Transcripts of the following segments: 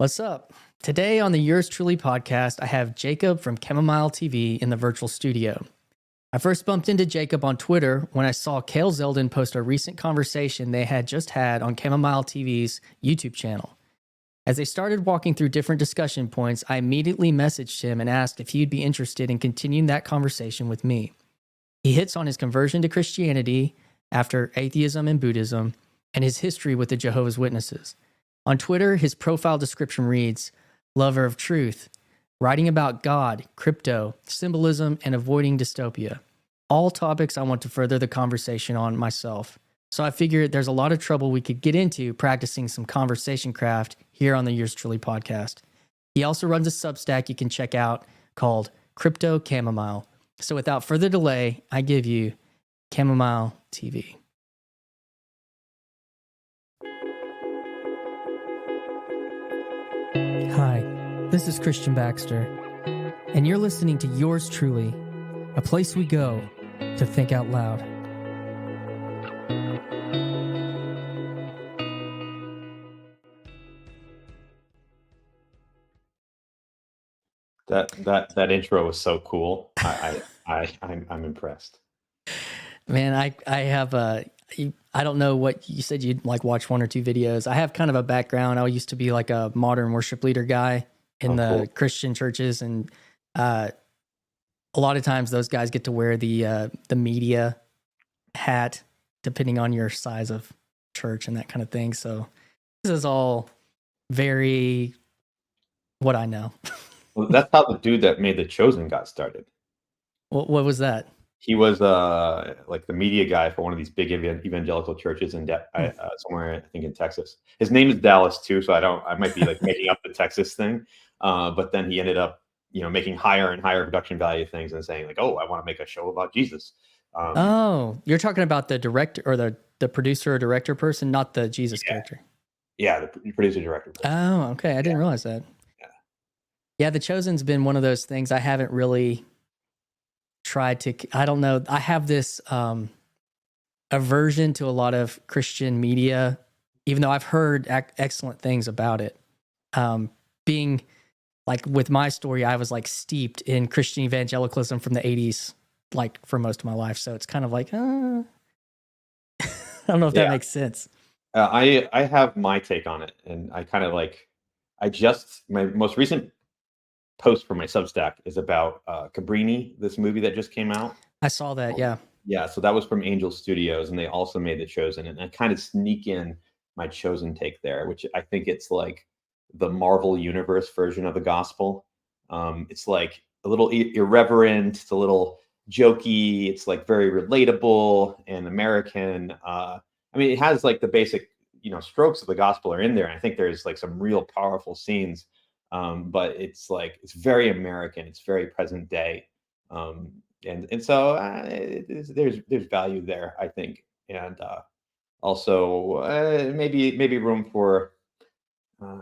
What's up? Today on the Yours Truly podcast, I have Jacob from Chamomile TV in the virtual studio. I first bumped into Jacob on Twitter when I saw Cale Zeldin post a recent conversation they had just had on Chamomile TV's YouTube channel. As they started walking through different discussion points, I immediately messaged him and asked if he'd be interested in continuing that conversation with me. He hits on his conversion to Christianity after atheism and Buddhism, and his history with the Jehovah's Witnesses. On Twitter, his profile description reads, "Lover of truth, writing about God, crypto, symbolism, and avoiding dystopia. All topics I want to further the conversation on myself." So I figured there's a lot of trouble we could get into practicing some conversation craft here on the Yours Truly podcast. He also runs a Substack you can check out called Crypto Chamomile. So without further delay, I give you Chamomile TV. Hi, this is Christian Baxter, and you're listening to Yours Truly, a place we go to think out loud. That intro was so cool. I'm impressed. Man, I have I don't know what you said you'd like watch one or two videos. I have kind of a background. I used to be like a modern worship leader guy in the Christian churches, and a lot of times those guys get to wear the media hat depending on your size of church and that kind of thing. So this is all very what I know. Well, that's how the dude that made The Chosen got started. What was that? He was like the media guy for one of these big evangelical churches in somewhere, I think, in Texas. His name is Dallas too, so I might be like making up the Texas thing. But then he ended up, making higher and higher production value things and saying like, "Oh, I want to make a show about Jesus." You're talking about the director or the producer or director person, not the Jesus character. Yeah, the producer director person. Oh, okay. I didn't realize that. Yeah, The Chosen's been one of those things I haven't really tried to. I don't know. I have this aversion to a lot of Christian media, even though I've heard excellent things about it. Being like with my story, I was like steeped in Christian evangelicalism from the 80s, like for most of my life. So it's kind of like, I don't know if that makes sense. I have my take on it, and I kind of like. My most recent post for my Substack is about Cabrini, this movie that just came out. I saw that, yeah. Yeah, so that was from Angel Studios, and they also made The Chosen, and I kind of sneak in my Chosen take there, which I think it's like the Marvel Universe version of the gospel. It's like a little irreverent, it's a little jokey, it's like very relatable and American. It has like the basic, strokes of the gospel are in there, and I think there's like some real powerful scenes. But it's very American. It's very present day, and so there's value there, I think, and also maybe room for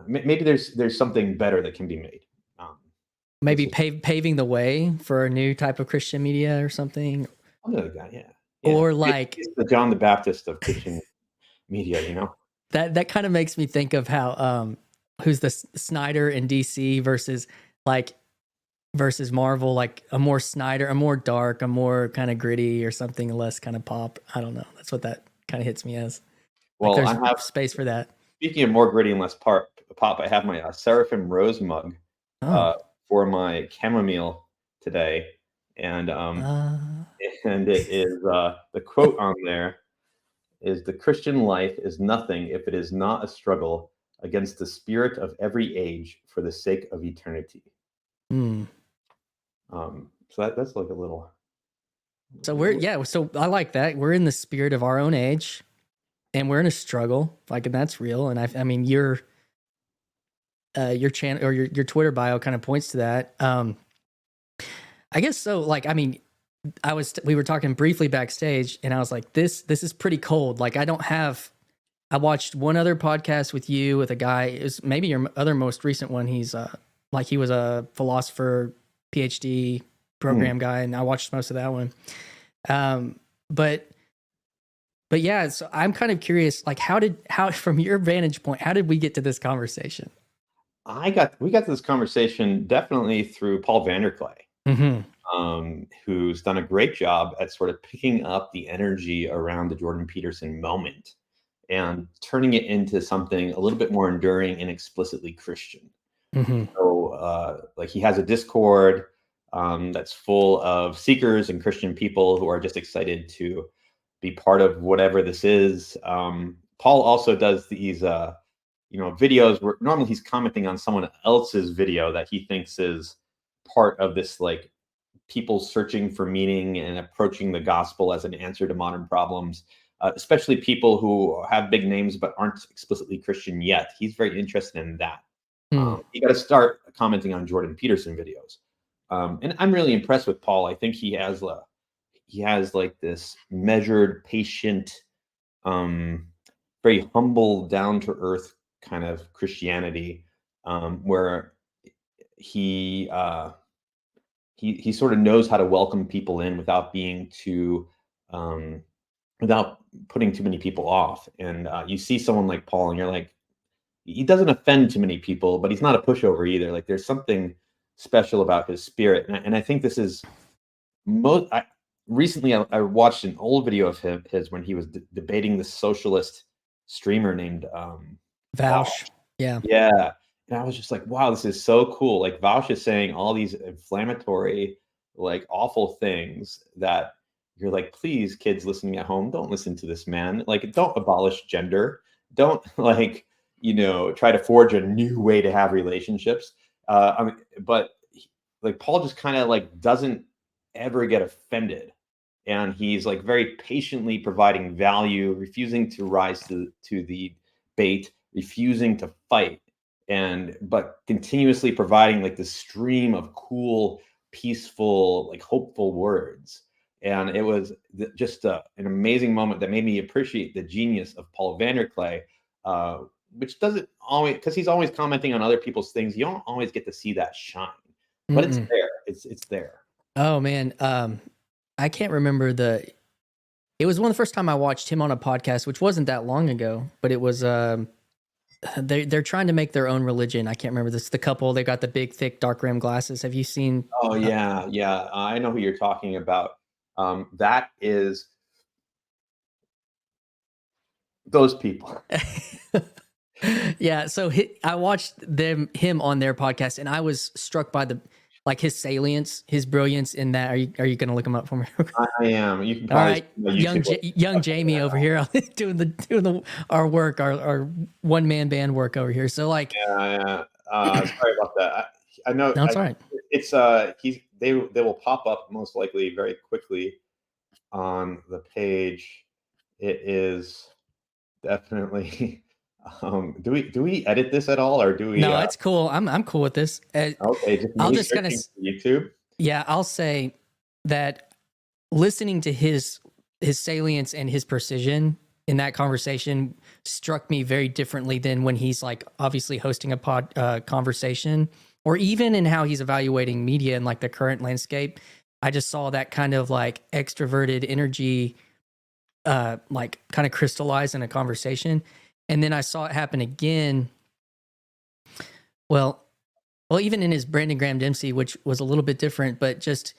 maybe there's something better that can be made. Maybe paving the way for a new type of Christian media or something. Something like that, yeah. Or like it's the John the Baptist of Christian media, That kind of makes me think of how who's the Snyder in DC versus Marvel, like a more Snyder, a more dark, a more kind of gritty or something less kind of pop. I don't know. That's what that kind of hits me as. Well, there's I have space for that. Speaking of more gritty and less pop, I have my Seraphim Rose mug for my chamomile today. And it is the quote on there is, "The Christian life is nothing if it is not a struggle against the spirit of every age for the sake of eternity." So that's like a little. So so I like that. We're in the spirit of our own age, and we're in a struggle, and that's real. And I mean, your channel or your Twitter bio kind of points to that. I guess so. We were talking briefly backstage, and I was like, this is pretty cold. I watched one other podcast with you with a guy. It was maybe your other most recent one. He's he was a philosopher, PhD program guy, and I watched most of that one. But yeah, so I'm kind of curious, how from your vantage point, how did we get to this conversation? we got this conversation definitely through Paul Vanderklay, who's done a great job at sort of picking up the energy around the Jordan Peterson moment and turning it into something a little bit more enduring and explicitly Christian. So, like, he has a Discord that's full of seekers and Christian people who are just excited to be part of whatever this is. Paul also does these, videos where normally he's commenting on someone else's video that he thinks is part of this, like, people searching for meaning and approaching the gospel as an answer to modern problems, especially people who have big names but aren't explicitly Christian yet. He's very interested in that. You got to start commenting on Jordan Peterson videos. And I'm really impressed with Paul. I think he has like this measured, patient, very humble, down to earth kind of Christianity, where he sort of knows how to welcome people in without being too, without putting too many people off. And you see someone like Paul, and you're like, he doesn't offend too many people, but he's not a pushover either. Like, there's something special about his spirit, and I think this is recently I watched an old video of his when he was debating this socialist streamer named Vaush. Yeah. And I was just like, wow, this is so cool. Like, Vaush is saying all these inflammatory, like, awful things that you're like, please, kids listening at home, don't listen to this man. Like, don't abolish gender. Don't, like, try to forge a new way to have relationships. But like, Paul just kind of like doesn't ever get offended, and he's like very patiently providing value, refusing to rise to the bait, refusing to fight, but continuously providing like this stream of cool, peaceful, like hopeful words. And it was just an amazing moment that made me appreciate the genius of Paul Vanderklay, which doesn't always, because he's always commenting on other people's things. You don't always get to see that shine, but it's there. It's there. Oh man, I can't remember it was one of the first time I watched him on a podcast, which wasn't that long ago, but it was they're trying to make their own religion. I can't remember this. The couple, they got the big, thick, dark rimmed glasses. Have you seen? Oh yeah, I know who you're talking about. That is those people. Yeah, so I watched him on their podcast, and I was struck by his salience, his brilliance in that. Are you going to look him up for me? I am. You can. All right, young Jamie over here doing our work, our one man band work over here. So like, yeah. Sorry about that. I know. No, it's all right. It's they will pop up most likely very quickly on the page. It is definitely. Do we edit this at all, or do we? No, it's cool. I'm cool with this. Okay, I'll just kind of YouTube. Yeah, I'll say that listening to his salience and his precision in that conversation struck me very differently than when he's like obviously hosting a conversation, or even in how he's evaluating media and like the current landscape. I just saw that kind of like extroverted energy, like kind of crystallize in a conversation. And then I saw it happen again. Well, even in his Brandon Graham Dempsey, which was a little bit different, but just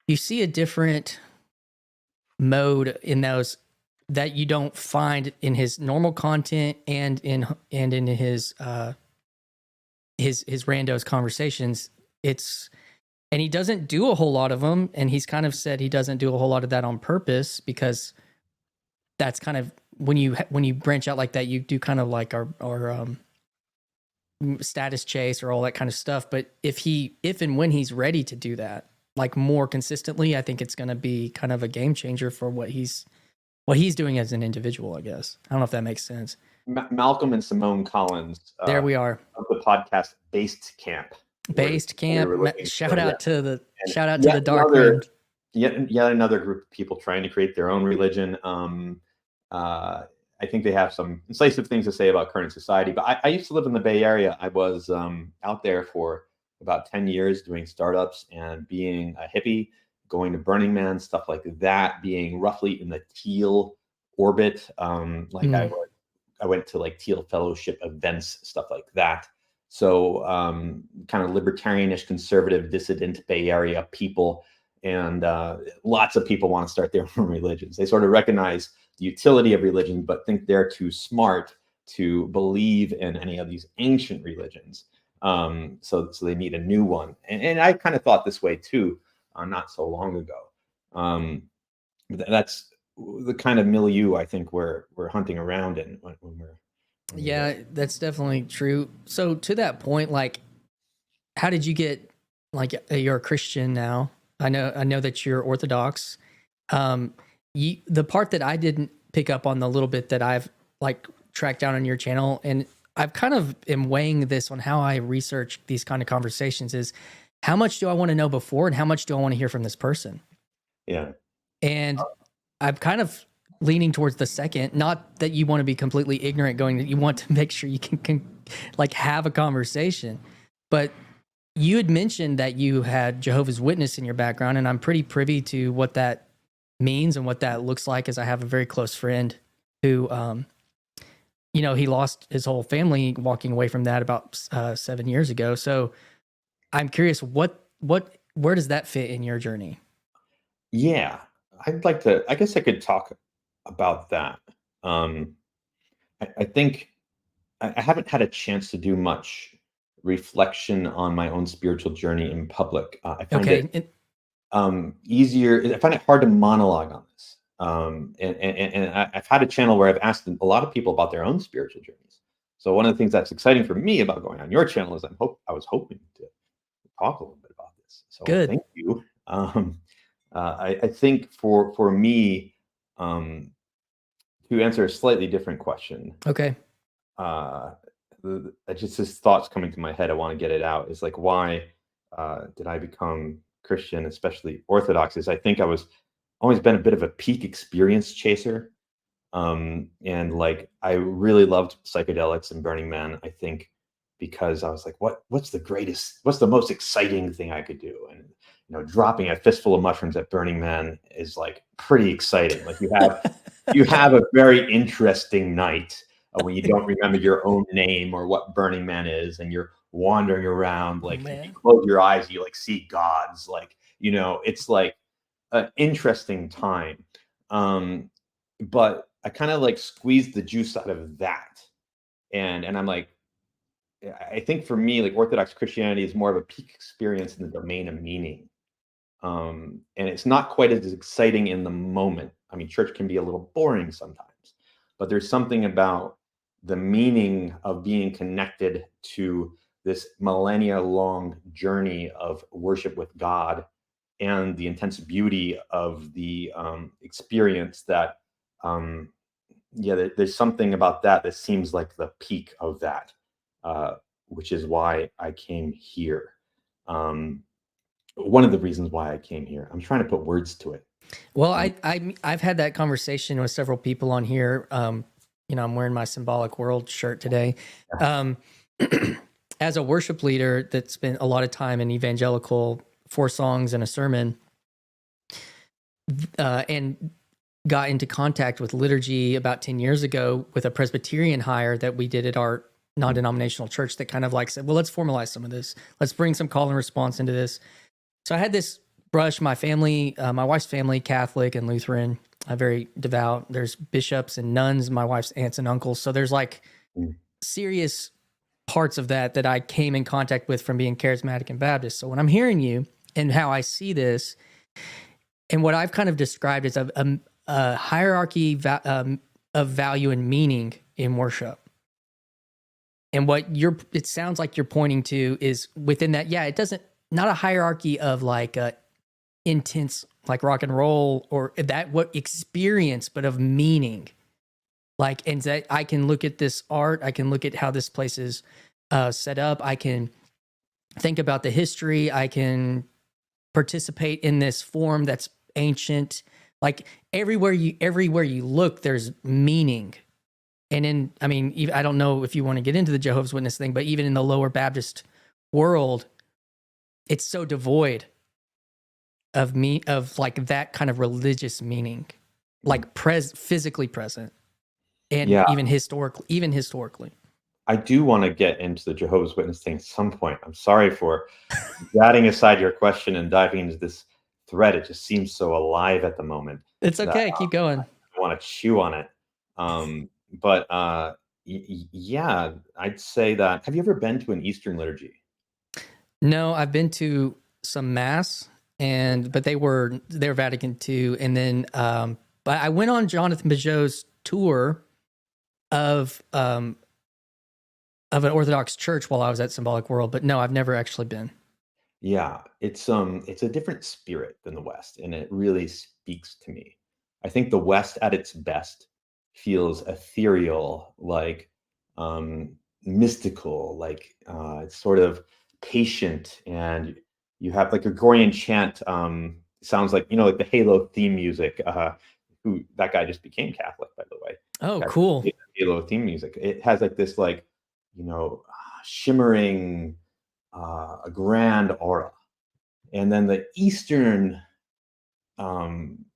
you see a different mode in those that you don't find in his normal content and in his randos conversations. And he doesn't do a whole lot of them, and he's kind of said he doesn't do a whole lot of that on purpose, because that's kind of when you branch out like that, you do kind of like our status chase or all that kind of stuff. But if and when he's ready to do that, like more consistently, I think it's going to be kind of a game changer for what he's doing as an individual, I guess. I don't know if that makes sense. Malcolm and Simone Collins. There we are. Of the podcast Based Camp. Shout out to the dark room. Yet another group of people trying to create their own religion. I think they have some incisive things to say about current society. But I used to live in the Bay Area. I was out there for about 10 years doing startups and being a hippie, going to Burning Man, stuff like that, being roughly in the teal orbit. I went to like teal fellowship events, stuff like that. So kind of libertarianish, conservative, dissident Bay Area people. And lots of people want to start their own religions. They sort of recognize the utility of religion, but think they're too smart to believe in any of these ancient religions. So they need a new one. And I kind of thought this way too, not so long ago. That's the kind of milieu I think we're hunting around in when we're. Yeah, that's definitely true. So to that point, like, how did you get, like, you're a Christian now? I know that you're Orthodox. The part that I didn't pick up on, the little bit that I've like tracked down on your channel, and I've kind of am weighing this on how I research these kind of conversations, is how much do I want to know before and how much do I want to hear from this person? Yeah. And I'm kind of leaning towards the second, not that you want to be completely ignorant going, that you want to make sure you can like have a conversation. But you had mentioned that you had Jehovah's Witness in your background, and I'm pretty privy to what that means and what that looks like, as I have a very close friend who, he lost his whole family walking away from that about 7 years ago. So I'm curious, where does that fit in your journey? Yeah, I'd like to. I guess I could talk about that. I think I haven't had a chance to do much reflection on my own spiritual journey in public. I find it easier. I find it hard to monologue on this. I've had a channel where I've asked a lot of people about their own spiritual journeys. So one of the things that's exciting for me about going on your channel is I was hoping to talk a little bit about this. So Good. thank you. I think for me, to answer a slightly different question. Okay. Just this thoughts coming to my head. I want to get it out. Is like, why did I become Christian, especially Orthodox? Is I think I was always been a bit of a peak experience chaser. And like, I really loved psychedelics and Burning Man, I think, because I was like, what's the most exciting thing I could do? And, dropping a fistful of mushrooms at Burning Man is like pretty exciting. Like you have a very interesting night when you don't remember your own name or what Burning Man is. And you're wandering around, like, if you close your eyes, you like see gods, like, it's like an interesting time. But I kind of like squeezed the juice out of that. And I'm like, I think for me, like, Orthodox Christianity is more of a peak experience in the domain of meaning. And it's not quite as exciting in the moment. I mean, church can be a little boring sometimes, but there's something about the meaning of being connected to this millennia long journey of worship with God, and the intense beauty of the experience that, there's something about that seems like the peak of that, which is why I came here. One of the reasons why I came here. I'm trying to put words to it. Well, I've had that conversation with several people on here. I'm wearing my Symbolic World shirt today. As a worship leader that spent a lot of time in evangelical, 4 songs and a sermon, and got into contact with liturgy about 10 years ago with a Presbyterian hire that we did at our non-denominational church, that kind of like said, well, let's formalize some of this. Let's bring some call and response into this. So I had this brush. My family, my wife's family, Catholic and Lutheran, very devout. There's bishops and nuns, my wife's aunts and uncles. So there's like serious parts of that I came in contact with from being charismatic and Baptist. So when I'm hearing you and how I see this, and what I've kind of described as a hierarchy of value and meaning in worship, and what it sounds like you're pointing to is within that, it doesn't, not a hierarchy of like intense, like rock and roll or that what experience, but of meaning. Like, and that I can look at this art, I can look at how this place is set up, I can think about the history, I can participate in this form that's ancient. Like everywhere you look, there's meaning. And I don't know if you want to get into the Jehovah's Witness thing, but even in the lower Baptist world, it's so devoid of like that kind of religious meaning, like physically present, and even historically. I do want to get into the Jehovah's Witness thing at some point. I'm sorry for batting aside your question and diving into this thread. It just seems so alive at the moment It's that okay. Keep going. I want to chew on it. But yeah, I'd say that. Have you ever been to an Eastern liturgy? No, I've been to some mass, but they're Vatican II, and then but I went on Jonathan Bijot's tour of an Orthodox church while I was at Symbolic World, but no, I've never actually been. Yeah, it's a different spirit than the West, and it really speaks to me. I think the West at its best feels ethereal, like mystical, like it's sort of patient, and you have like a Gregorian chant. Sounds like like the Halo theme music. Who that guy just became Catholic, by the way. Oh, cool. Halo theme music. It has like this shimmering, a grand aura. And then the Eastern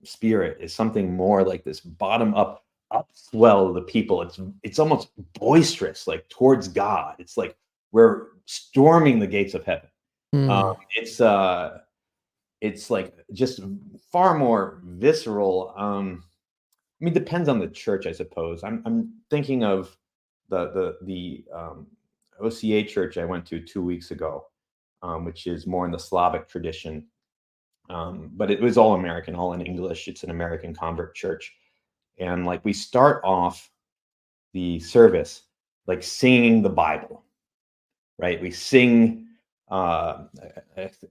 spirit is something more like this bottom up upswell of the people. It's almost boisterous, like towards God. It's like we're storming the gates of heaven. It's like just far more visceral. I mean, depends on the church, I suppose. I'm thinking of the OCA church I went to 2 weeks ago, which is more in the Slavic tradition. But it was all American, all in English. It's an American convert church. And like we start off the service like singing the Bible, right? We sing, I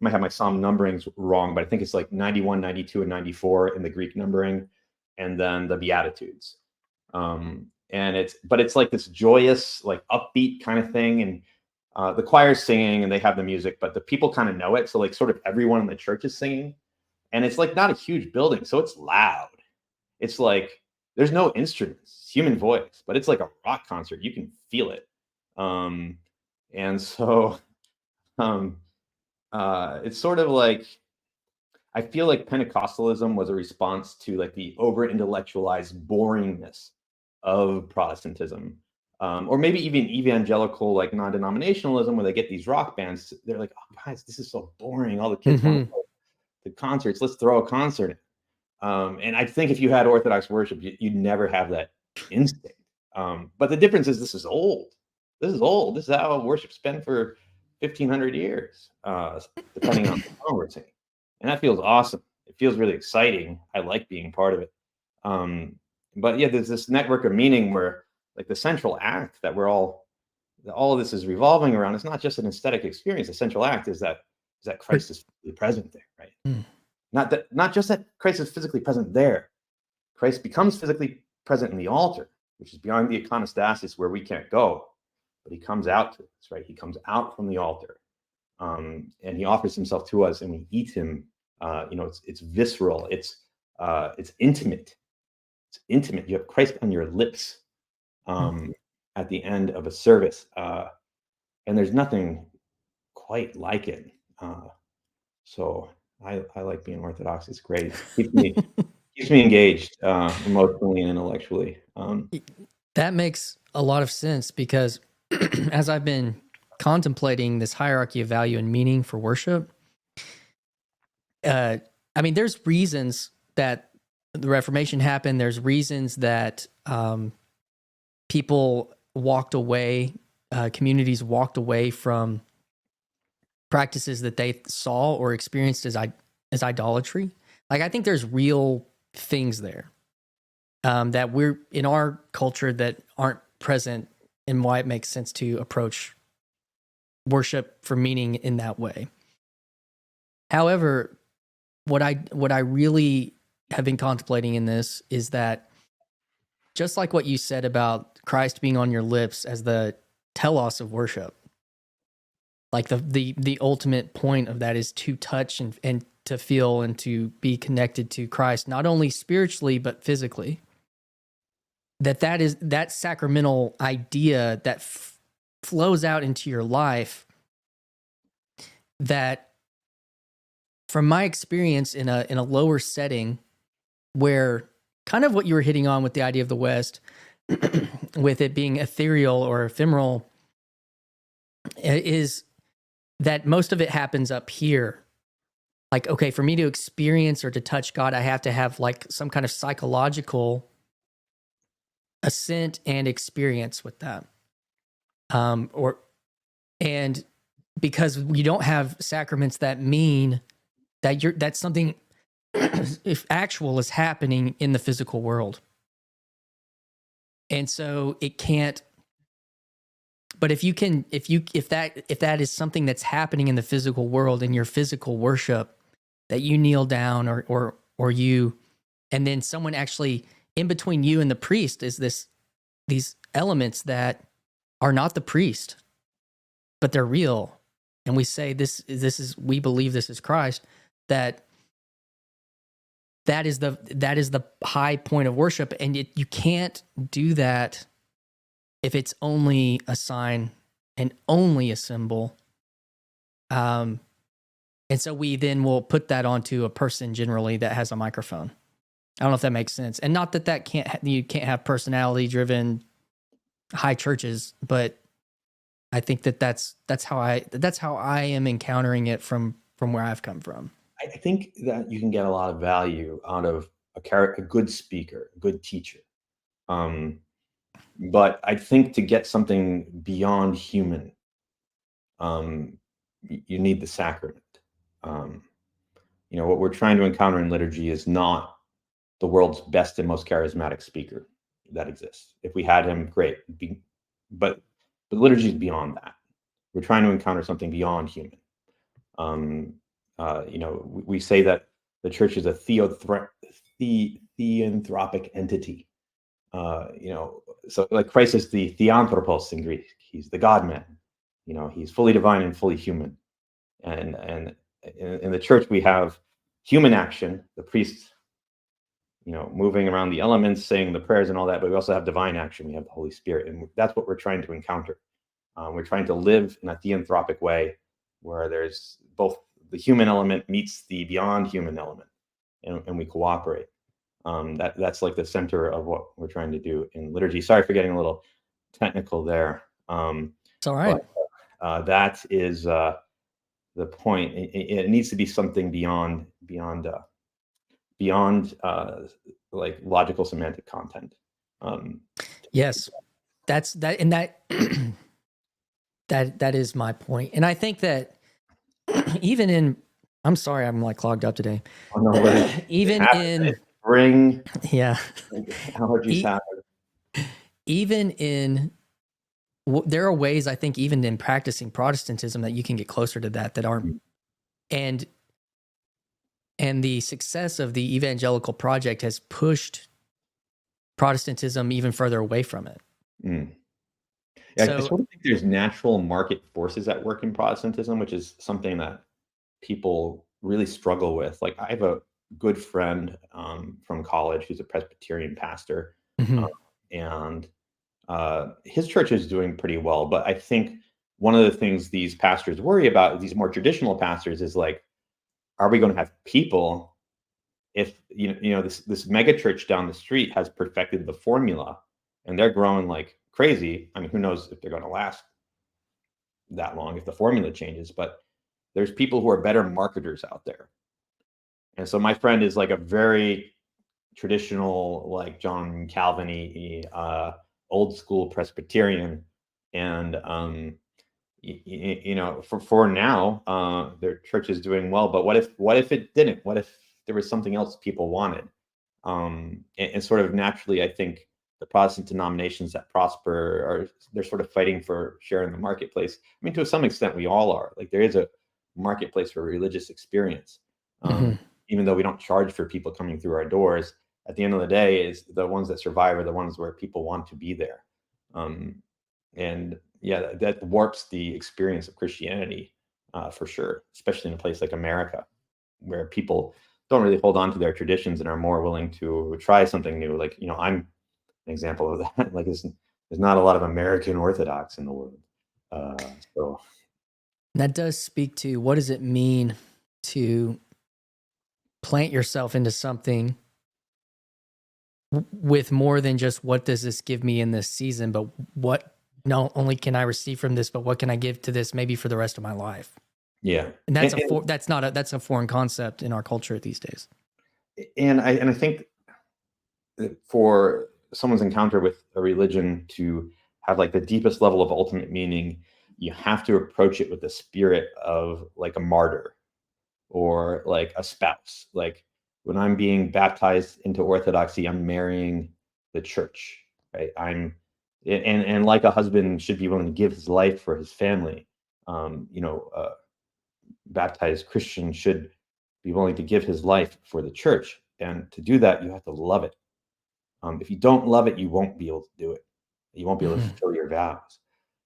might have my Psalm numberings wrong, but I think it's like 91, 92, and 94 in the Greek numbering, and then the Beatitudes. And it's like this joyous, like upbeat kind of thing. And the choir's singing and they have the music, but the people kind of know it. So like sort of everyone in the church is singing, and it's like not a huge building. So it's loud. It's like, there's no instruments, human voice, but it's like a rock concert. You can feel it. And so it's sort of like, I feel like Pentecostalism was a response to like the over intellectualized boringness of Protestantism. Or maybe even evangelical, like non-denominationalism, where they get these rock bands. They're like, oh, guys, this is so boring. All the kids want to go to concerts. Let's throw a concert. And I think if you had Orthodox worship, you'd never have that instinct. But the difference is this is old. This is old. This is how worship's been for 1,500 years, depending on the song we're singing. And that feels awesome. It feels really exciting. I like being part of it. But yeah, there's this network of meaning where like the central act that all of this is revolving around. It's not just an aesthetic experience. The central act is that Christ is physically present there, right? Not just that Christ is physically present there. Christ becomes physically present in the altar, which is beyond the iconostasis where we can't go, but he comes out to us, right? He comes out from the altar, and he offers himself to us, and we eat him. It's visceral. It's intimate. It's intimate. You have Christ on your lips at the end of a service, and there's nothing quite like it. So I like being Orthodox. It's great. Keeps me engaged emotionally and intellectually. That makes a lot of sense because as I've been contemplating this hierarchy of value and meaning for worship, I mean, there's reasons that the Reformation happened. There's reasons that people walked away, communities walked away from practices that they saw or experienced as idolatry. Like, I think there's real things there that we're in our culture that aren't present, and why it makes sense to approach worship for meaning in that way. However, what I really have been contemplating in this is that just like what you said about Christ being on your lips as the telos of worship, like the ultimate point of that is to touch and to feel and to be connected to Christ, not only spiritually but physically. That is that sacramental idea that flows out into your life. That, from my experience in a lower setting, where kind of what you were hitting on with the idea of the West, with it being ethereal or ephemeral is that most of it happens up here. Like, okay, for me to experience or to touch God, I have to have like some kind of psychological assent and experience with that. And because we don't have sacraments that mean that that's something if actual is happening in the physical world. And so it can't, but if that is something that's happening in the physical world in your physical worship, that you kneel down or you, and then someone actually in between you and the priest is these elements that are not the priest, but they're real. And we say we believe this is Christ, that is the high point of worship. And you can't do that if it's only a sign and only a symbol. And so we then will put that onto a person generally that has a microphone. I don't know if that makes sense. And not that you can't have personality driven high churches, but I think that's how I am encountering it from where I've come from. I think that you can get a lot of value out of a good speaker, a good teacher. But I think to get something beyond human, you need the sacrament. What we're trying to encounter in liturgy is not the world's best and most charismatic speaker that exists. If we had him, great. But liturgy is beyond that. We're trying to encounter something beyond human. We say that the church is a theanthropic entity. So like Christ is the theanthropos in Greek. He's the God-man. He's fully divine and fully human. And in the church we have human action, the priest, moving around the elements, saying the prayers and all that, but we also have divine action. We have the Holy Spirit, and that's what we're trying to encounter. We're trying to live in a theanthropic way where there's both the human element meets the beyond human element, and we cooperate. That's like the center of what we're trying to do in liturgy. Sorry for getting a little technical there. It's all right. But, that is the point. It needs to be something beyond like logical semantic content. Yes, that's that, and that is my point. And I think that even in, I'm sorry, I'm like clogged up today. Oh, no, even in spring, yeah, allergies happen. Even in there are ways, I think, even in practicing Protestantism, that you can get closer to that aren't, and the success of the evangelical project has pushed Protestantism even further away from it. Yeah, So, I sort of think there's natural market forces at work in Protestantism, which is something that people really struggle with. Like, I have a good friend from college who's a Presbyterian pastor, and his church is doing pretty well. But I think one of the things these pastors worry about, these more traditional pastors, is like, are we going to have people if this mega church down the street has perfected the formula and they're growing like crazy? I mean, who knows if they're going to last that long if the formula changes, but there's people who are better marketers out there. And so my friend is like a very traditional, like John Calvin-y, old school Presbyterian. And, for now, their church is doing well, but what if it didn't? What if there was something else people wanted? And sort of naturally, I think the Protestant denominations that prosper they're sort of fighting for share in the marketplace. I mean, to some extent, we all are. Like, there is a marketplace for religious experience, even though we don't charge for people coming through our doors. At the end of the day, is the ones that survive are the ones where people want to be there. And yeah, that warps the experience of Christianity for sure, especially in a place like America, where people don't really hold on to their traditions and are more willing to try something new. Like, I'm an example of that. Like, there's not a lot of American Orthodox in the world. So that does speak to what does it mean to plant yourself into something with more than just what does this give me in this season, but what not only can I receive from this, but what can I give to this maybe for the rest of my life? Yeah. And that's a foreign concept in our culture these days. And I think that for someone's encounter with a religion to have like the deepest level of ultimate meaning, you have to approach it with the spirit of like a martyr or like a spouse. Like when I'm being baptized into Orthodoxy, I'm marrying the church, right? And like a husband should be willing to give his life for his family. Baptized Christian should be willing to give his life for the church. And to do that, you have to love it. If you don't love it, you won't be able to do it. You won't be able to fulfill your vows.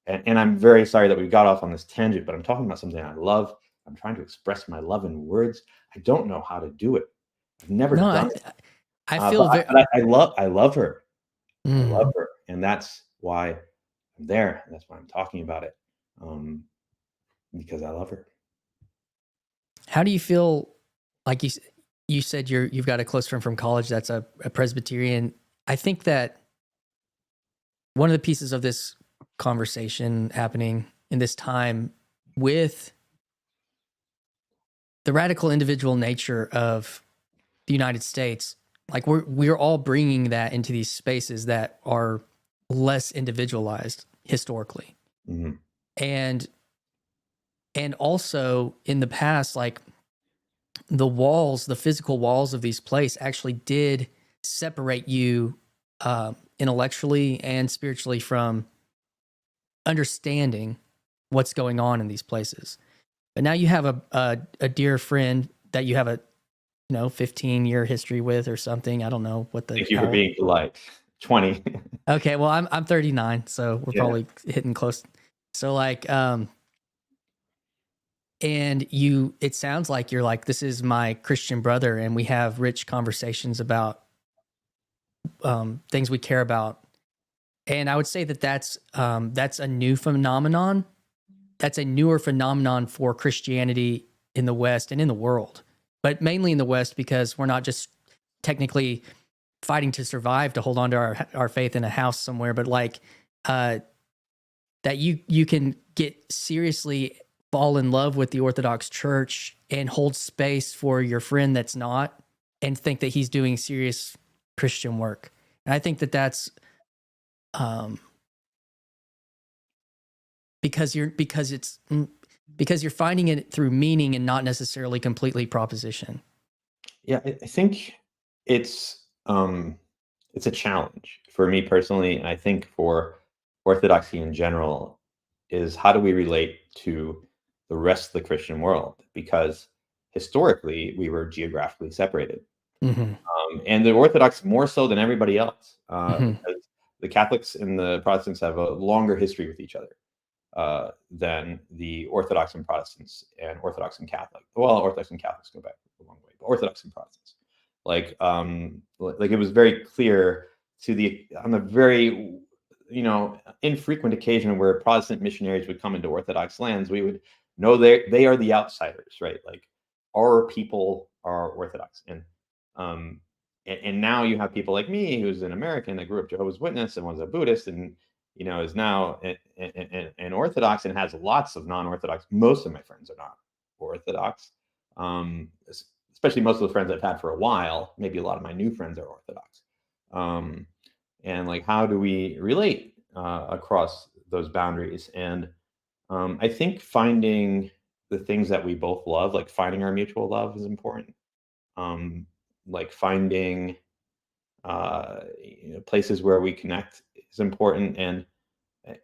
And I'm very sorry that we got off on this tangent, but I'm talking about something I love. I'm trying to express my love in words. I don't know how to do it. I've never done it. I feel I love her. I love her, and that's why I'm there. And that's why I'm talking about it, because I love her. How do you feel? Like you said, you've got a close friend from college that's a Presbyterian. I think that one of the pieces of this conversation happening in this time with the radical individual nature of the United States, like we're all bringing that into these spaces that are less individualized historically. Mm-hmm. And also in the past, like the physical walls of these places actually did separate you intellectually and spiritually from understanding what's going on in these places. But now you have a dear friend that you have a 15-year history with or something. I don't know what the. Thank you for being polite. 20. Okay, well I'm 39, so we're probably hitting close. So like and it sounds like you're like, this is my Christian brother, and we have rich conversations about things we care about. And I would say that's a new phenomenon. That's a newer phenomenon for Christianity in the West and in the world, but mainly in the West, because we're not just technically fighting to survive to hold on to our faith in a house somewhere, but like that you can get seriously fall in love with the Orthodox Church and hold space for your friend that's not, and think that he's doing serious Christian work. And I think that that's because you're finding it through meaning and not necessarily completely proposition. Yeah, I think it's a challenge for me personally, and I think for Orthodoxy in general, is how do we relate to the rest of the Christian world? Because historically, we were geographically separated. Mm-hmm. And the Orthodox more so than everybody else, Mm-hmm. because the Catholics and the Protestants have a longer history with each other than the Orthodox and Protestants and Orthodox and Catholic. Well, Orthodox and Catholics go back a long way, but Orthodox and Protestants, like it was very clear on the very infrequent occasion where Protestant missionaries would come into Orthodox lands, we would know they are the outsiders, right? Like our people are Orthodox, and now you have people like me, who's an American that grew up Jehovah's Witness and was a Buddhist, and is now an Orthodox and has lots of non-Orthodox. Most of my friends are not Orthodox, especially most of the friends I've had for a while. Maybe a lot of my new friends are Orthodox. And like, how do we relate across those boundaries? And I think finding the things that we both love, like finding our mutual love, is important. Like finding places where we connect is important.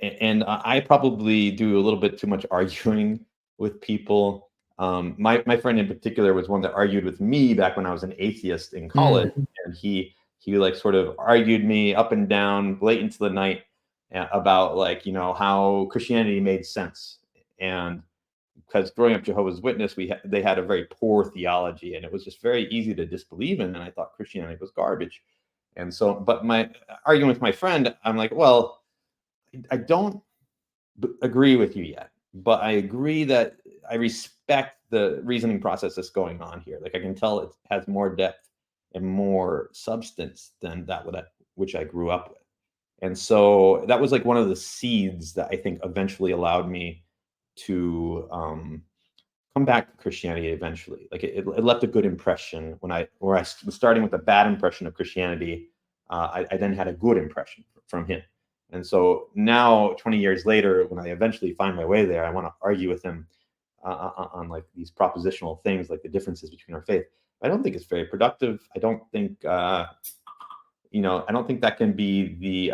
And I probably do a little bit too much arguing with people. My friend in particular was one that argued with me back when I was an atheist in college, and he like sort of argued me up and down late into the night about like how Christianity made sense. And because growing up Jehovah's Witness, they had a very poor theology, and it was just very easy to disbelieve in. And I thought Christianity was garbage. And so, but my arguing with my friend, I'm like, well, I don't agree with you yet, but I agree that I respect the reasoning process that's going on here. Like I can tell it has more depth and more substance than which I grew up with. And so that was like one of the seeds that I think eventually allowed me to come back to Christianity eventually. Like it left a good impression where I was starting with a bad impression of Christianity. I then had a good impression from him. And so now, 20 years later, when I eventually find my way there, I want to argue with him on like these propositional things, like the differences between our faith. I don't think it's very productive. I don't think I don't think that can be the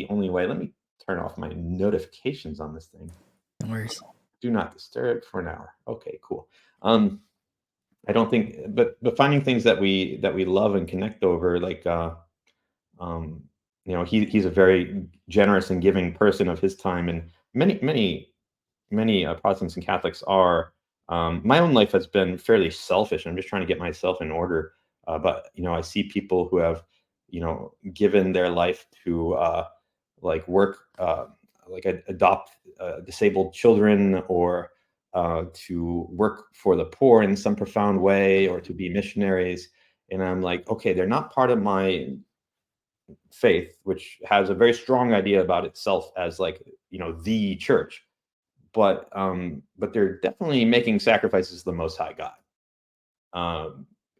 only way. Let me turn off my notifications on this thing. No worries. Do not disturb for an hour. Okay, cool. I don't think, but finding things that we love and connect over, like he's a very generous and giving person of his time, and many Protestants and Catholics are. My own life has been fairly selfish. I'm just trying to get myself in order. But I see people who have given their life to like work, like adopt disabled children, or to work for the poor in some profound way, or to be missionaries. And I'm like, okay, they're not part of my faith, which has a very strong idea about itself as like, the church. But they're definitely making sacrifices to the Most High God.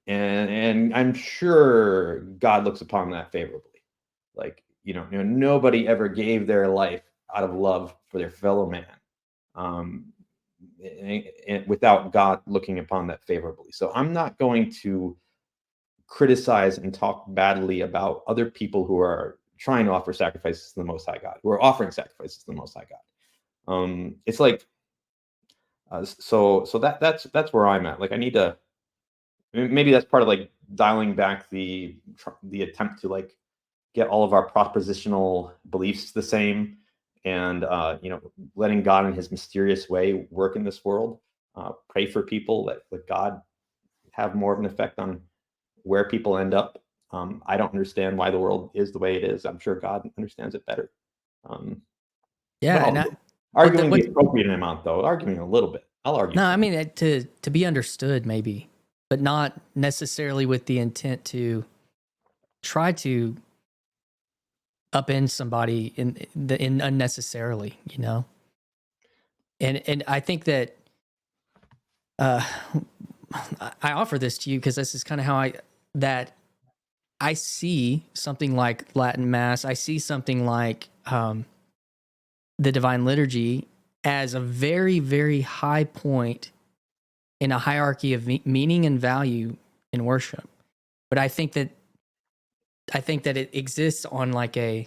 And I'm sure God looks upon that favorably. Like, nobody ever gave their life out of love for their fellow man, and without God looking upon that favorably. So I'm not going to criticize and talk badly about other people who are trying to offer sacrifices to the Most High God, who are offering sacrifices to the Most High God. It's like, so that's where I'm at. Like, I need to, maybe that's part of like dialing back the attempt to like get all of our propositional beliefs the same, and letting God in his mysterious way work in this world. Pray for people, let God have more of an effect on where people end up. I don't understand why the world is the way it is. I'm sure God understands it better. Yeah, arguing the appropriate amount, though. Arguing a little bit. I'll argue. No, I mean to be understood, maybe, but not necessarily with the intent to try to upend somebody in unnecessarily, And I think that I offer this to you because this is kind of how I see something like Latin Mass. I see something like the Divine Liturgy as a very, very high point in a hierarchy of meaning and value in worship. But I think that it exists on like a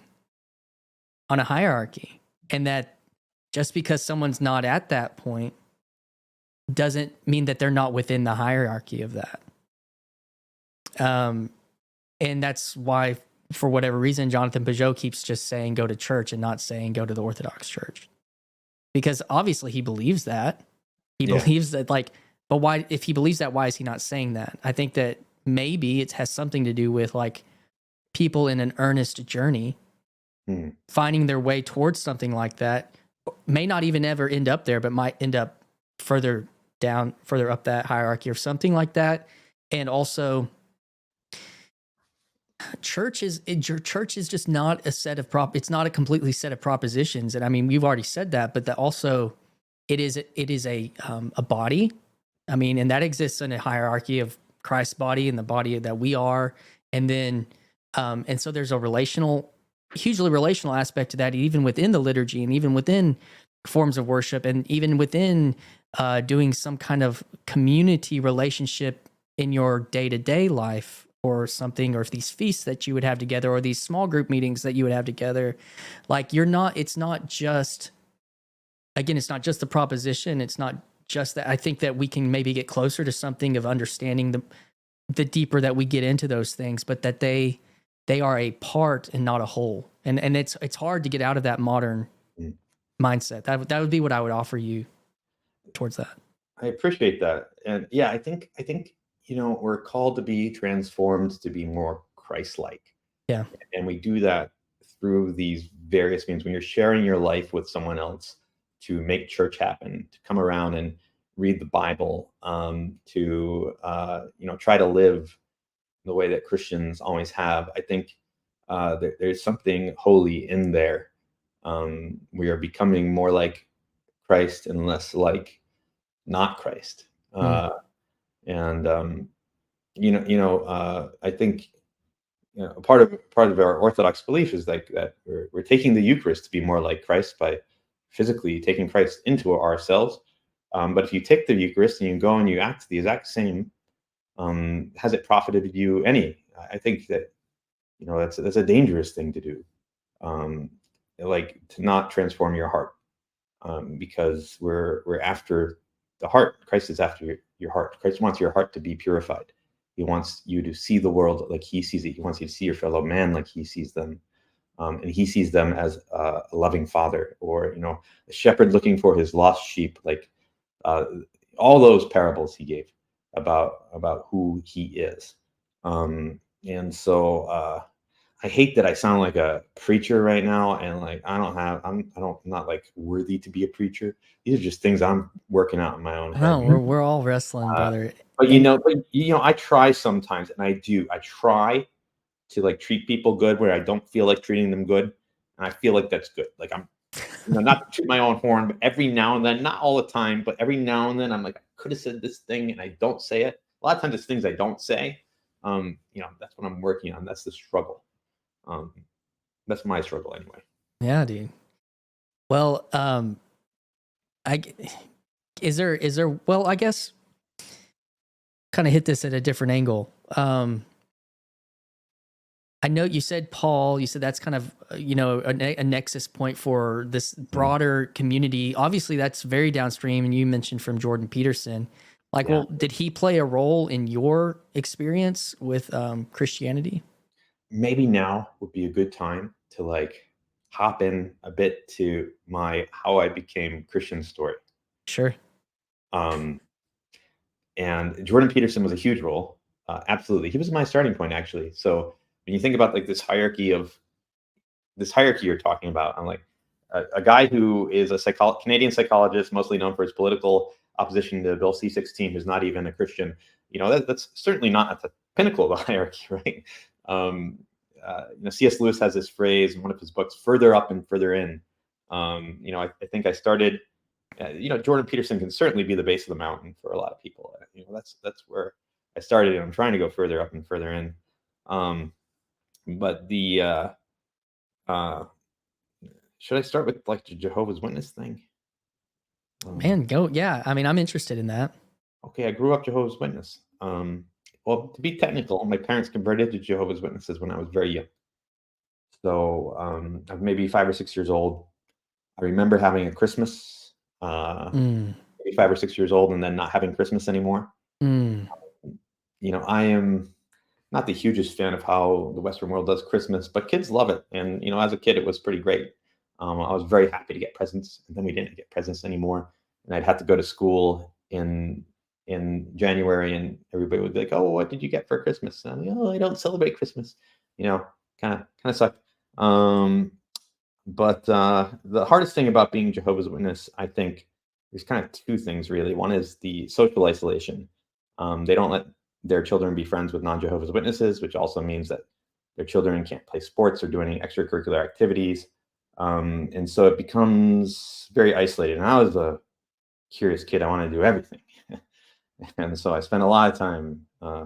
hierarchy, and that just because someone's not at that point doesn't mean that they're not within the hierarchy of that. And that's why, for whatever reason, Jonathan Peugeot keeps just saying go to church and not saying go to the Orthodox Church, because obviously he believes that. He believes that, like, but why? If he believes that, why is he not saying that? I think that maybe it has something to do with like people in an earnest journey finding their way towards something like that. May not even ever end up there, but might end up further down, further up that hierarchy or something like that. And also, church is just not a set of it's not a completely set of propositions. And I mean, we've already said that, but that also it is a body. I mean, and that exists in a hierarchy of Christ's body and the body that we are. And then, and so there's a hugely relational aspect to that, even within the liturgy and even within forms of worship, and even within doing some kind of community relationship in your day-to-day life, or something, or these feasts that you would have together, or these small group meetings that you would have together. Like, it's not just the proposition. It's not just that. I think that we can maybe get closer to something of understanding the deeper that we get into those things, but that they are a part and not a whole. And it's hard to get out of that modern mindset. That would be what I would offer you towards that. I appreciate that. And yeah, I think we're called to be transformed to be more Christ-like. Yeah. And we do that through these various means. When you're sharing your life with someone else to make church happen, to come around and read the Bible, to try to live the way that Christians always have. I think there's something holy in there. We are becoming more like Christ and less like not Christ. And I think part of our Orthodox belief is like that we're taking the Eucharist to be more like Christ by physically taking Christ into ourselves. But if you take the Eucharist and you go and you act the exact same, has it profited you any? I think that that's a dangerous thing to do, like to not transform your heart, because we're after the heart. Christ is after your heart. Christ wants your heart to be purified. He wants you to see the world like he sees it. He wants you to see your fellow man like he sees them. And he sees them as a loving father, or a shepherd looking for his lost sheep. Like all those parables he gave about who he is. And so I hate that I sound like a preacher right now, and like I'm not like worthy to be a preacher. These are just things I'm working out in my own head. No, we're all wrestling, brother. But I try sometimes, and I try to like treat people good where I don't feel like treating them good, and I feel like that's good. Like I'm, not to toot my own horn, but every now and then, not all the time, but every now and then, I'm like, I could have said this thing, and I don't say it. A lot of times, it's things I don't say. That's what I'm working on. That's the struggle. That's my struggle anyway. Yeah, dude. Well, I guess kind of hit this at a different angle. I know you said Paul, you said that's kind of, a nexus point for this broader community. Obviously that's very downstream. And you mentioned from Jordan Peterson, well, did he play a role in your experience with Christianity? Maybe now would be a good time to like hop in a bit to my how I became Christian story. Sure. And Jordan Peterson was a huge role. Absolutely. He was my starting point, actually. So when you think about like this hierarchy you're talking about, I'm like a guy who is a Canadian psychologist, mostly known for his political opposition to Bill C-16, who's not even a Christian. That's certainly not at the pinnacle of the hierarchy, right? C.S. Lewis has this phrase in one of his books, "Further up and further in." I think I started. Jordan Peterson can certainly be the base of the mountain for a lot of people. That's where I started, and I'm trying to go further up and further in. But the should I start with like the Jehovah's Witness thing? Man, go. Yeah, I mean, I'm interested in that. Okay, I grew up Jehovah's Witness. Well, to be technical, my parents converted to Jehovah's Witnesses when I was very young. So I'm maybe 5 or 6 years old. I remember having a Christmas, maybe 5 or 6 years old, and then not having Christmas anymore. I am not the hugest fan of how the Western world does Christmas, but kids love it. And, as a kid, it was pretty great. I was very happy to get presents, and then we didn't get presents anymore. And I'd have to go to school in January, and everybody would be like, "Oh, what did you get for Christmas?" And I'm like, "Oh, I don't celebrate Christmas." Kind of sucked. But the hardest thing about being Jehovah's Witness, I think, there's kind of two things really. One is the social isolation. They don't let their children be friends with non-Jehovah's Witnesses, which also means that their children can't play sports or do any extracurricular activities. And so it becomes very isolated. And I was a curious kid. I wanted to do everything. And so I spent a lot of time. I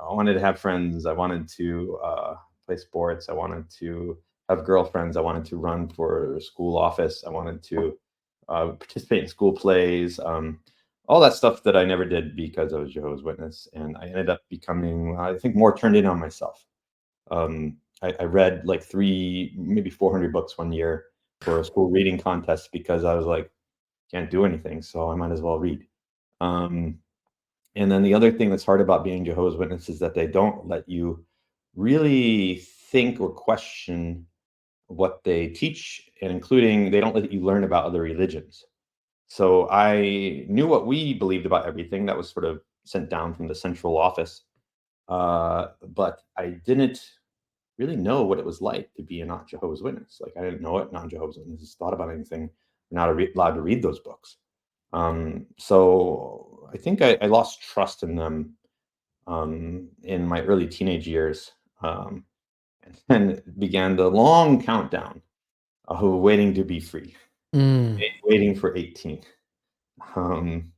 wanted to have friends. I wanted to play sports. I wanted to have girlfriends. I wanted to run for school office. I wanted to participate in school plays. All that stuff that I never did because I was Jehovah's Witness. And I ended up becoming, I think, more turned in on myself. I read like 300, maybe 400 books one year for a school reading contest because I was like, can't do anything, so I might as well read. And then the other thing that's hard about being Jehovah's Witness is that they don't let you really think or question what they teach, and including they don't let you learn about other religions. So I knew what we believed about everything that was sort of sent down from the central office, but I didn't really know what it was like to be a not Jehovah's Witness. Like I didn't know what non-Jehovah's Witnesses thought about anything. We're not allowed to read those books. So I think I lost trust in them in my early teenage years, and began the long countdown of waiting to be free, Mm. waiting for 18, um,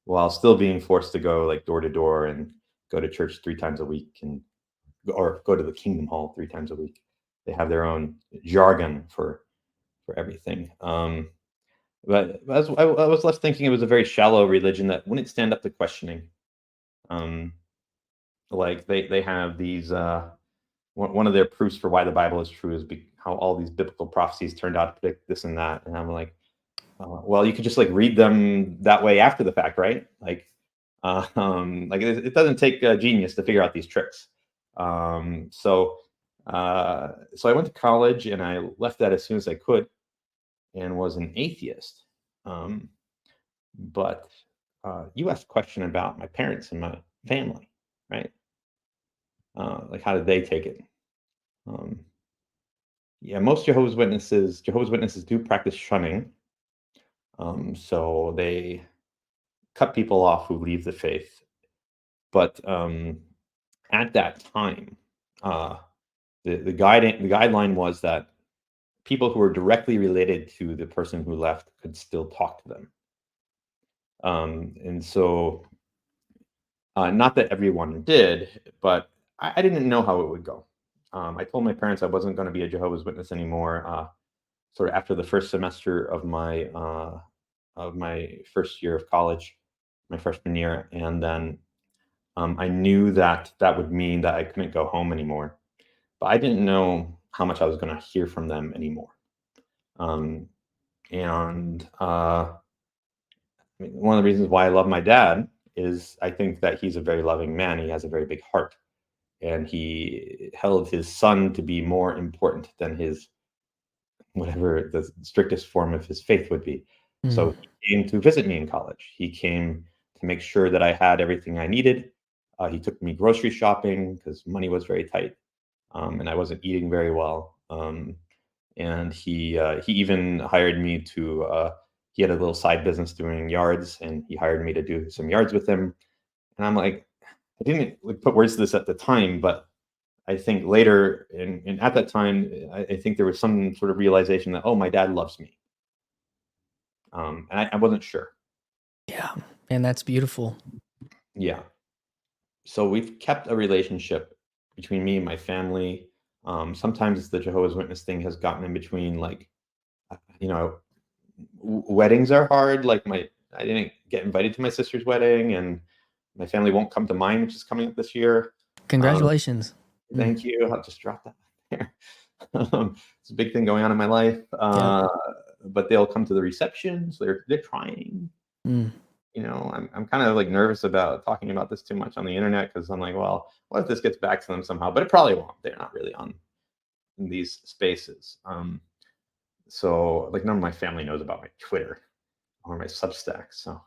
while still being forced to go like door to door and go to church 3 times a week or go to the Kingdom Hall 3 times a week. They have their own jargon for everything. But I was left thinking it was a very shallow religion that wouldn't stand up to questioning. Um, like they have these one of their proofs for why the Bible is true is how all these biblical prophecies turned out to predict this and that. And I'm like, well, you could just like read them that way after the fact, right? Like it doesn't take a genius to figure out these tricks. So I went to college and I left that as soon as I could and was an atheist. But you asked a question about my parents and my family, right? Like how did they take it? Um, yeah, most Jehovah's Witnesses do practice shunning. So they cut people off who leave the faith. But at that time, uh, the guideline was that people who were directly related to the person who left could still talk to them. And so, not that everyone did, but I didn't know how it would go. I told my parents I wasn't going to be a Jehovah's Witness anymore. Sort of after the first semester of my first year of college, my freshman year, and then I knew that that would mean that I couldn't go home anymore, but I didn't know how much I was going to hear from them anymore. Um, and I mean, one of the reasons why I love my dad is I think that he's a very loving man. He has a very big heart, and he held his son to be more important than his whatever the strictest form of his faith would be. Mm. So he came to visit me in college. He came to make sure that I had everything I needed. He took me grocery shopping because money was very tight, and I wasn't eating very well. And he even hired me to. He had a little side business doing yards, and he hired me to do some yards with him. And I'm like, I didn't like, put words to this at the time, but I think later, and at that time, I think there was some sort of realization that, oh, my dad loves me. And I wasn't sure. Yeah, and that's beautiful. Yeah. So we've kept a relationship between me and my family. Sometimes the Jehovah's Witness thing has gotten in between, like, you know, weddings are hard. Like I didn't get invited to my sister's wedding, and my family won't come to mine, which is coming up this year. Congratulations. Thank you. I'll just drop that there. It's a big thing going on in my life. Yep. But they'll come to the reception, so they're trying. Mm. You know, I'm kind of like nervous about talking about this too much on the internet because I'm like, well, what if this gets back to them somehow? But it probably won't. They're not really on in these spaces. So like none of my family knows about my Twitter or my Substack. So,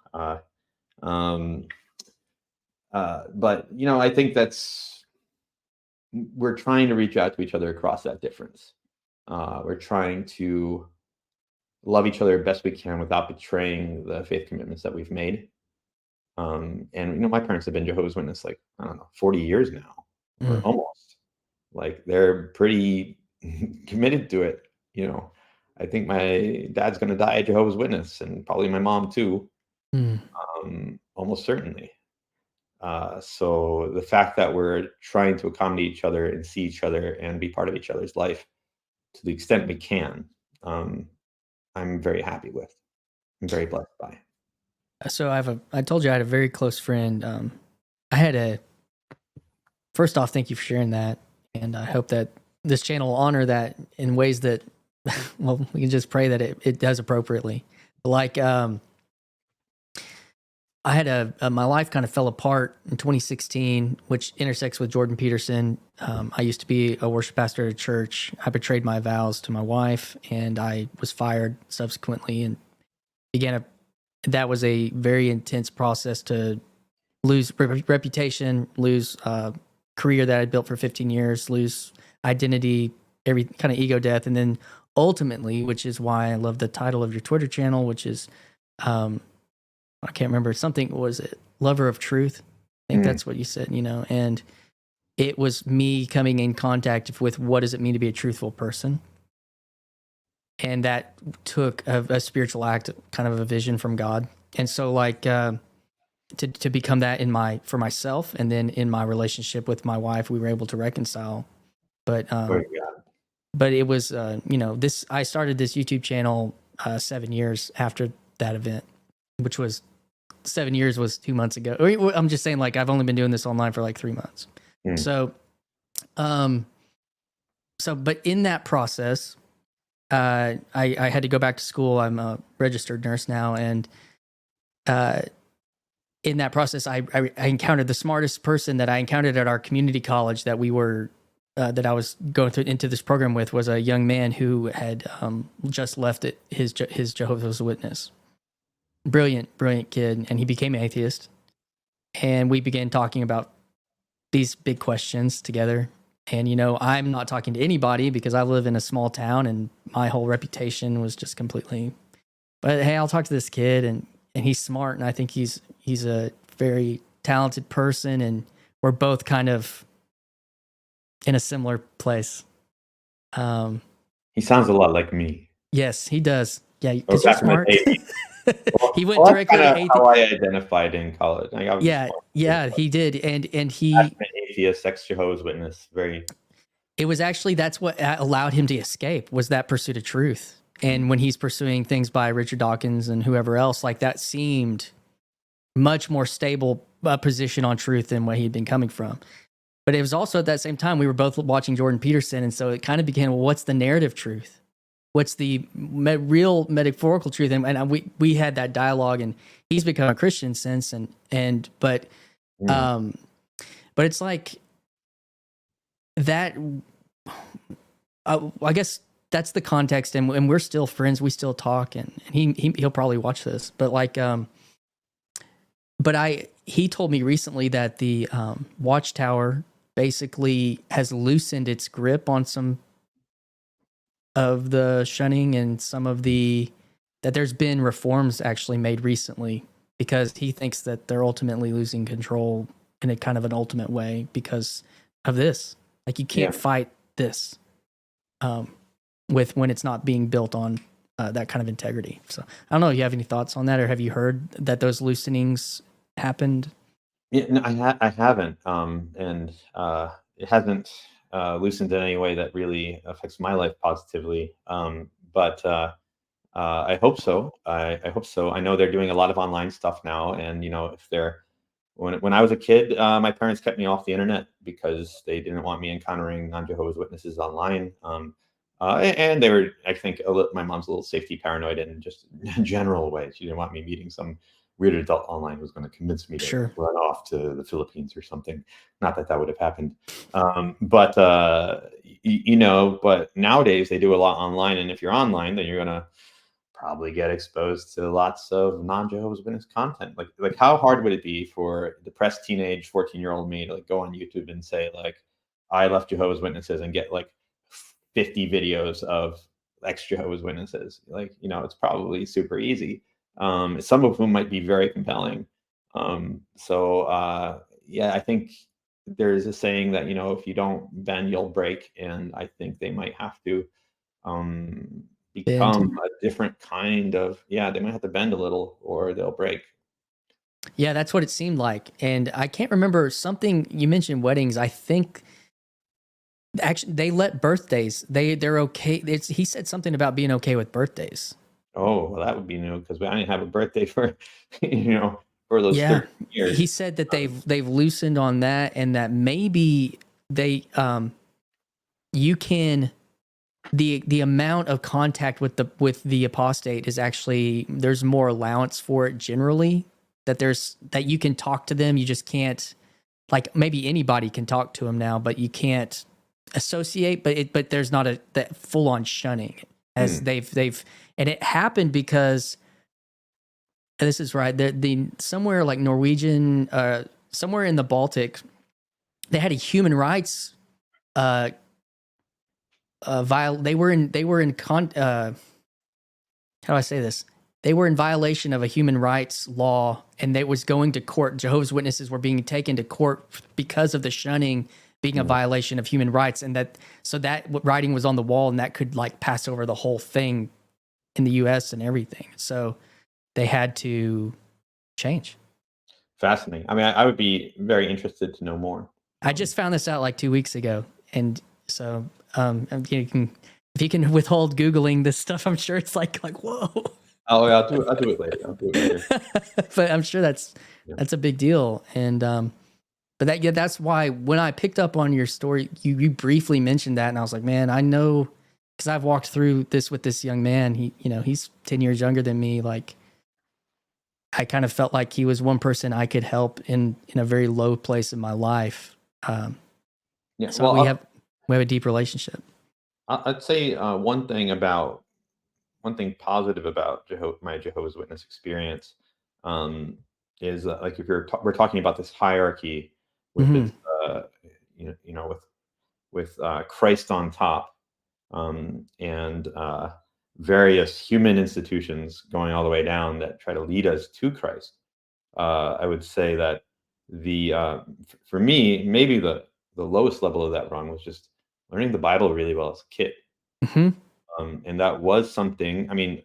but you know, I think we're trying to reach out to each other across that difference. We're trying to love each other best we can without betraying the faith commitments that we've made. And you know, my parents have been Jehovah's Witness like I don't know 40 years now, or Mm. almost. Like they're pretty committed to it. You know, I think my dad's going to die a Jehovah's Witness, and probably my mom too. Mm. Almost certainly. So the fact that we're trying to accommodate each other and see each other and be part of each other's life to the extent we can, I'm very happy with. I'm very blessed by. So I told you I had a very close friend. First off, thank you for sharing that. And I hope that this channel will honor that in ways that, well, we can just pray that it does appropriately. Like, I had my life kind of fell apart in 2016, which intersects with Jordan Peterson. I used to be a worship pastor at a church. I betrayed my vows to my wife, and I was fired subsequently. And that was a very intense process to lose reputation, lose career that I'd built for 15 years, lose identity, every kind of ego death, and then ultimately, which is why I love the title of your Twitter channel, which is I can't remember something. Was it Lover of Truth? think that's what you said, and it was me coming in contact with what does it mean to be a truthful person. And that took a spiritual act, kind of a vision from God. And so like, to become that for myself, and then in my relationship with my wife, we were able to reconcile. But, but it was, I started this YouTube channel 7 years after that event, which was 7 years was 2 months ago. I'm just saying, like, I've only been doing this online for like 3 months. So, but in that process, I had to go back to school. I'm a registered nurse now. And, in that process, I encountered the smartest person that I encountered at our community college that we were, that I was going into this program with, was a young man who had just left his Jehovah's Witness. Brilliant kid. And he became an atheist. And we began talking about these big questions together. And, I'm not talking to anybody because I live in a small town and my whole reputation was just completely, but hey, I'll talk to this kid, and he's smart. And I think he's a very talented person. And we're both kind of in a similar place. He sounds a lot like me. Yes, he does. Yeah, because you're smart. He went directly to atheist. How I identified in college. Yeah, he did, and he atheist, ex-Jehovah's Witness. It was actually, that's what allowed him to escape, was that pursuit of truth. And when he's pursuing things by Richard Dawkins and whoever else, like, that seemed much more stable position on truth than what he'd been coming from. But it was also at that same time we were both watching Jordan Peterson, and so it kind of became, well, what's the narrative truth? What's the real metaphorical truth? And we had that dialogue, and he's become a Christian since. But it's like that. I guess that's the context, and we're still friends. We still talk, and he'll probably watch this. But like, he told me recently that the Watchtower basically has loosened its grip on some of the shunning, and some of that there's been reforms actually made recently, because he thinks that they're ultimately losing control in a kind of an ultimate way because of this. Like, you can't fight this when it's not being built on that kind of integrity. So I don't know if you have any thoughts on that, or have you heard that those loosenings happened? Yeah, no, I haven't. And it hasn't loosened in any way that really affects my life positively. But I hope so. I hope so. I know they're doing a lot of online stuff now, and if they're when I was a kid, my parents kept me off the internet because they didn't want me encountering non-Jehovah's Witnesses online. And they were, I think, my mom's a little safety paranoid in just general ways. She didn't want me meeting some weird adult online who was going to convince me to run off to the Philippines or something. Not that would have happened. But nowadays they do a lot online. And if you're online, then you're going to probably get exposed to lots of non-Jehovah's Witness content. Like how hard would it be for depressed teenage 14-year-old me to go on YouTube and say, like, I left Jehovah's Witnesses, and get like 50 videos of ex-Jehovah's Witnesses? It's probably super easy. Some of whom might be very compelling. I think there's a saying that, if you don't bend, you'll break. And I think they might have to become a different kind of, they might have to bend a little or they'll break. Yeah, that's what it seemed like. And I can't remember something, you mentioned weddings. I think actually they let birthdays, they're okay. He said something about being okay with birthdays. Oh, well, that would be new, because I didn't have a birthday for, for those 13 years. He said that they've loosened on that, and that maybe you can, the amount of contact with the apostate is actually, there's more allowance for it generally, that you can talk to them. You just can't, like, maybe anybody can talk to them now, but you can't associate, but there's not that full on shunning as they've and it happened because, this is right, the somewhere like Norwegian, somewhere in the Baltic, they had a human rights they were in how do I say this? they were in violation of a human rights law, and they was going to court. Jehovah's Witnesses were being taken to court because of the shunning being a violation of human rights, and that writing was on the wall, and that could like pass over the whole thing in the U.S. and everything. So they had to change. Fascinating. I mean, I would be very interested to know more. I just found this out like 2 weeks ago, and so if you can withhold Googling this stuff, I'm sure it's like whoa. Oh, yeah, I'll do it later. But I'm sure that's a big deal, and but that's why when I picked up on your story, you briefly mentioned that, and I was like, man, I know, because I've walked through this with this young man. He's 10 years younger than me. Like, I kind of felt like he was one person I could help in a very low place in my life. So we have a deep relationship. I'd say one thing positive about my Jehovah's Witness experience is like if we're talking about this hierarchy with its, with Christ on top, and various human institutions going all the way down that try to lead us to Christ. I would say that for me, maybe the lowest level of that rung was just learning the Bible really well as a kid. And that was something, I mean,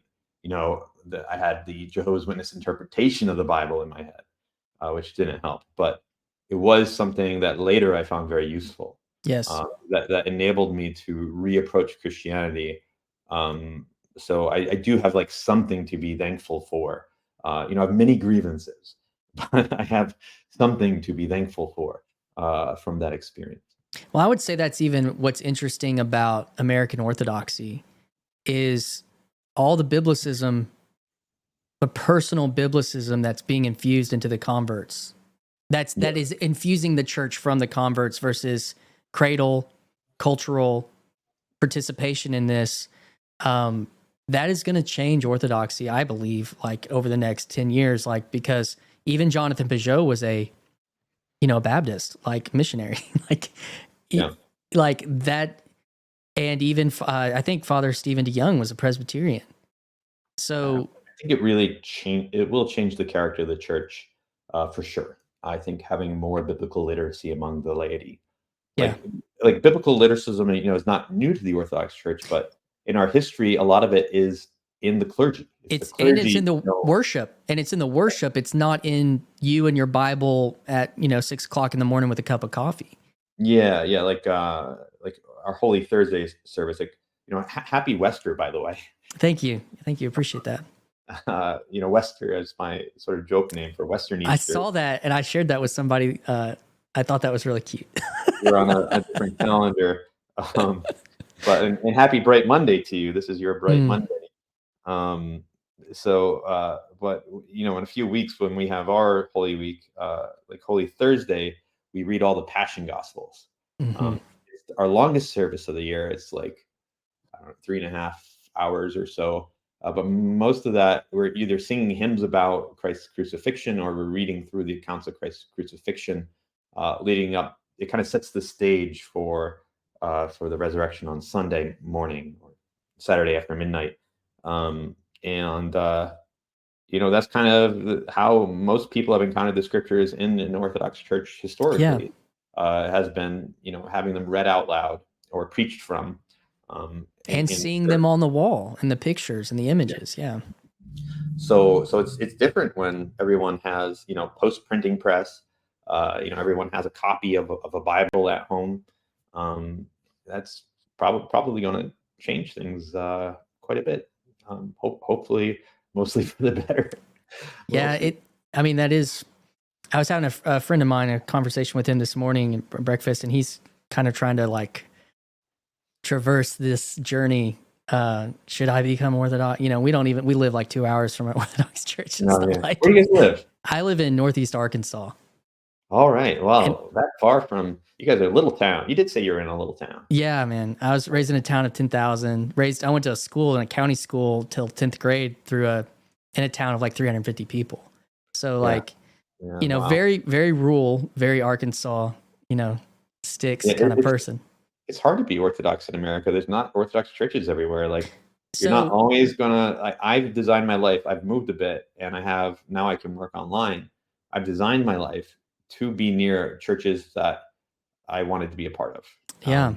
I had the Jehovah's Witness interpretation of the Bible in my head, which didn't help, but it was something that later I found very useful. Yes. That enabled me to reapproach Christianity. So I do have like something to be thankful for. I have many grievances, but I have something to be thankful for from that experience. Well, I would say that's even what's interesting about American Orthodoxy is all the biblicism, the personal biblicism that's being infused into the converts. That is infusing the church from the converts versus cradle cultural participation in this. That is going to change Orthodoxy, I believe, like over the next 10 years, like, because even Jonathan Peugeot was a Baptist, like missionary, like that. And even I think Father Stephen DeYoung was a Presbyterian. So I think it will change the character of the church for sure. I think having more biblical literacy among the laity, like biblical lyricism, is not new to the Orthodox Church, but in our history, a lot of it is in the clergy. It's in the worship, and it's in the worship. It's not in you and your Bible at 6 o'clock in the morning with a cup of coffee. Yeah, like our Holy Thursday service, Happy Wester, by the way. Thank you, appreciate that. Wester is my sort of joke name for Western Easter. I saw that, and I shared that with somebody. I thought that was really cute. You're on a different calendar, but and happy Bright Monday to you. This is your Bright Monday. But in a few weeks when we have our Holy Week, like Holy Thursday, we read all the Passion Gospels. It's our longest service of the year. It's like 3.5 hours or so. But most of that, we're either singing hymns about Christ's crucifixion, or we're reading through the accounts of Christ's crucifixion, leading up. It kind of sets the stage for the resurrection on Sunday morning or Saturday after midnight. That's kind of how most people have encountered the scriptures in an Orthodox church historically. Has been, having them read out loud or preached from. And seeing them on the wall and the pictures and the images. Yeah. So it's different when everyone has, post-printing press, everyone has a copy of a Bible at home. That's probably going to change things quite a bit. Hopefully mostly for the better. Yeah. That is, I was having a friend of mine, a conversation with him this morning at breakfast, and he's kind of trying to like traverse this journey. Should I become Orthodox? We live like 2 hours from an Orthodox church. Where do you guys live? I live in Northeast Arkansas. All right. Well, that far from, you guys are a little town. You did say you were in a little town. Yeah, man. I was raised in a town of 10,000. I went to a school, in a county school till 10th grade in a town of like 350 people. So wow. Very, very rural, very Arkansas, sticks kind of person. It's hard to be Orthodox in America. There's not Orthodox churches everywhere. Like You're not So always gonna. I've designed my life. I've moved a bit, and now I can work online. I've designed my life to be near churches that I wanted to be a part of. yeah.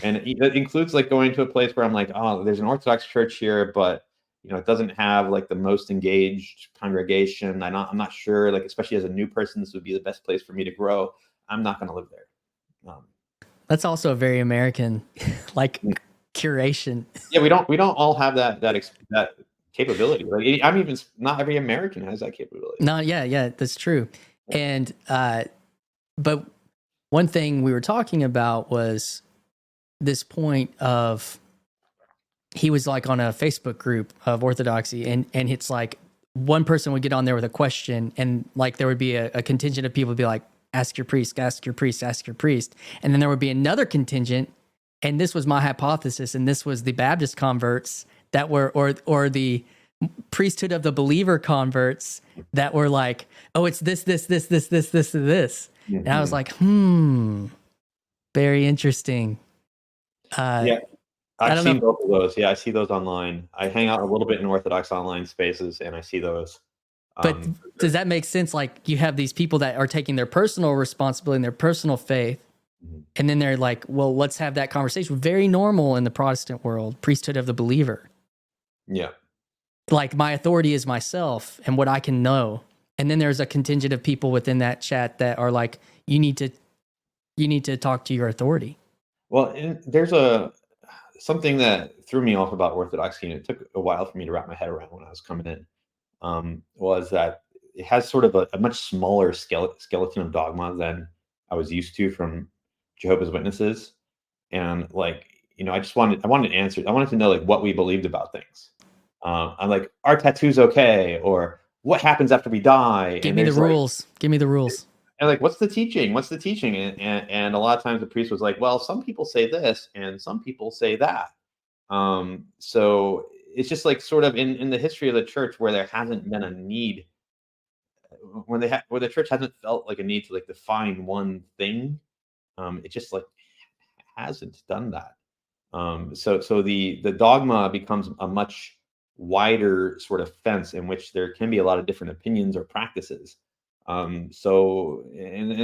And that includes like going to a place where I'm like, oh, there's an Orthodox church here, but it doesn't have like the most engaged congregation. I'm not sure, like, especially as a new person, this would be the best place for me to grow. I'm not going to live there. That's also a very American like Mm. curation. Yeah, we don't all have that capability. Like, I'm even not every American has that capability. No, yeah, that's true. And but one thing we were talking about was this point of he was like on a Facebook group of Orthodoxy, and it's like one person would get on there with a question, and like there would be a contingent of people would be like, ask your priest, ask your priest, ask your priest. And then there would be another contingent, and this was my hypothesis, and this was the Baptist converts that were, or the priesthood of the believer converts that were like, oh, it's this, and I was Mhm. like, very interesting. Yeah, I I've don't seen know, both of those. Yeah, I see those online. I hang out a little bit in Orthodox online spaces, and I see those. but For does sure. that make sense? Like you have these people that are taking their personal responsibility and their personal faith, Mhm. and then they're like, well, let's have that conversation. Very normal in the Protestant world, priesthood of the believer. Yeah. Like my authority is myself and what I can know. And then there's a contingent of people within that chat that are like, you need to talk to your authority. Well, and there's something that threw me off about Orthodoxy, and it took a while for me to wrap my head around when I was coming in. Was that it has sort of a much smaller skeleton of dogma than I was used to from Jehovah's Witnesses, and like I wanted answers. I wanted to know like what we believed about things. I'm like, are tattoos okay, or what happens after we die? Give And me the there's like rules. Give me the rules. and like, what's the teaching? What's the teaching? And a lot of times the priest was like, well, some people say this and some people say that. So it's just like sort of in the history of the church where there hasn't been a need, where the church hasn't felt like a need to like define one thing. It just like hasn't done that. So the dogma becomes a much wider sort of fence in which there can be a lot of different opinions or practices. And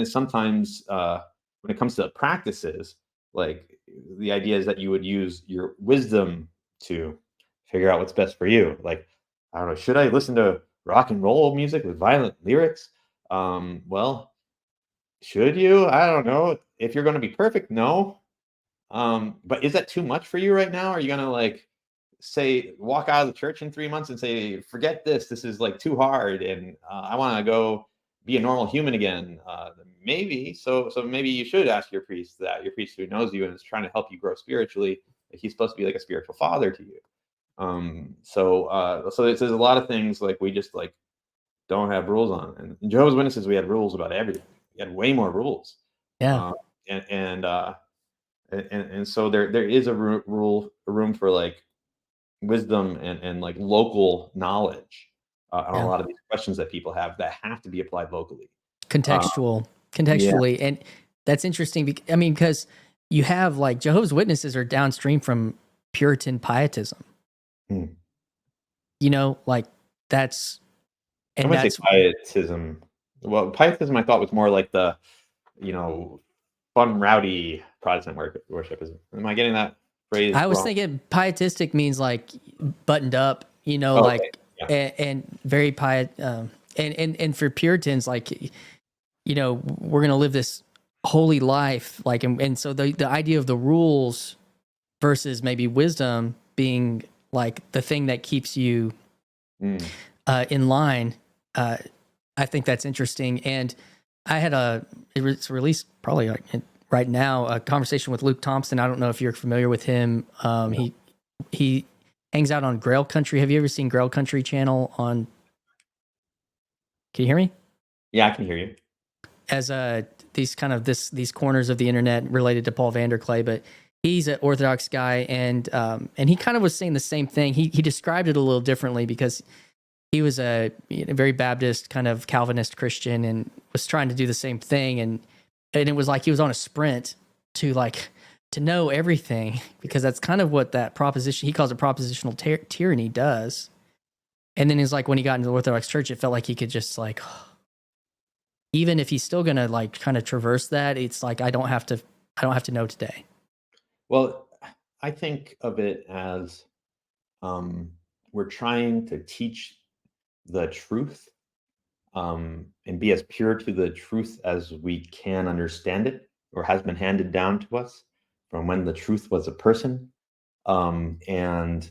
sometimes when it comes to practices, like the idea is that you would use your wisdom to figure out what's best for you. Like, I don't know, should I listen to rock and roll music with violent lyrics? Well, should you? I don't know. If you're going to be perfect, no. But is that too much for you right now? Are you gonna like say walk out of the church in 3 months and say, forget this, this is like too hard, and I want to go be a normal human again? Maybe. So maybe you should ask your priest that, your priest who knows you and is trying to help you grow spiritually. Like, he's supposed to be like a spiritual father to you. So there's a lot of things like we just like don't have rules on. And in Jehovah's Witnesses, we had rules about everything. We had way more rules. Yeah. Uh, and so there is a room for like wisdom and like local knowledge on a Yeah. lot of these questions that people have that have to be applied locally. Uh, yeah. Contextually. And that's interesting. I mean, because you have like Jehovah's Witnesses are downstream from Puritan pietism, Hmm. like that's, I and wouldn't say that's, pietism. Well, pietism I thought was more like the you know fun, rowdy Protestant worship. Am I getting that phrase I was wrong? thinking pietistic means like buttoned up, Okay. like, Yeah. and very and for Puritans, like, we're going to live this holy life. Like, and so the idea of the rules versus maybe wisdom being like the thing that keeps you Mm. in line. I think that's interesting. And I had it was released probably like right now, a conversation with Luke Thompson. I don't know if you're familiar with him. No. He hangs out on Grail Country. Have you ever seen Grail Country channel on? Can you hear me? Yeah, I can hear you. As these kind of these corners of the internet related to Paul Vanderklay, but he's an Orthodox guy, and he kind of was saying the same thing. He described it a little differently because he was a very Baptist kind of Calvinist Christian and was trying to do the same thing, and it was like he was on a sprint to like to know everything, because that's kind of what that proposition, he calls it propositional tyranny, does. And then he's like, when he got into the Orthodox Church, it felt like he could just like, even if he's still gonna like kind of traverse that, it's like I don't have to know today. Well, I think of it as we're trying to teach the truth and be as pure to the truth as we can understand it, or has been handed down to us from when the truth was a person. And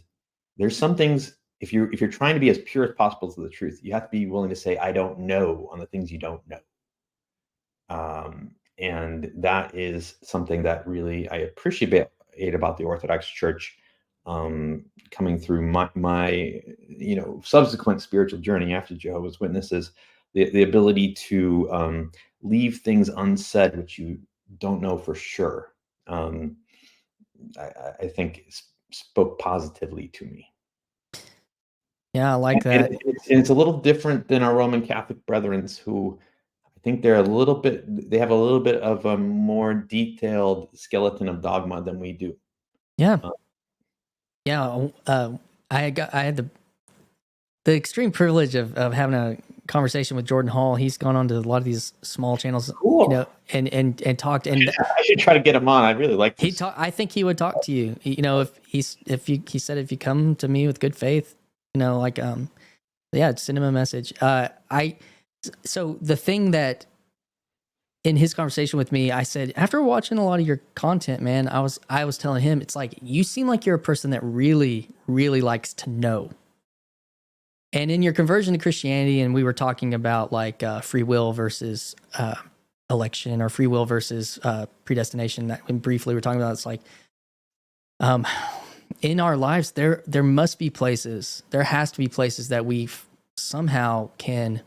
there's some things, if you're trying to be as pure as possible to the truth, you have to be willing to say I don't know on the things you don't know. And that is something that really I appreciate about the Orthodox Church, coming through my subsequent spiritual journey after Jehovah's Witnesses, the ability to leave things unsaid which you don't know for sure. I think spoke positively to me. Yeah, I like that. And it's a little different than our Roman Catholic brethren, who I think they have a little bit of a more detailed skeleton of dogma than we do. Yeah. I had the extreme privilege of having a conversation with Jordan Hall. He's gone on to a lot of these small channels, Cool. and talked. And I should try to get him on. I really like this. I think he would talk to you. He said if you come to me with good faith, send him a message. So the thing that in his conversation with me, I said, after watching a lot of your content, man, I was telling him, it's like, you seem like you're a person that really, really likes to know. And in your conversion to Christianity, and we were talking about like free will versus election, or free will versus predestination, that when briefly we're talking about, it's like, in our lives, there must be places, there has to be places that we somehow can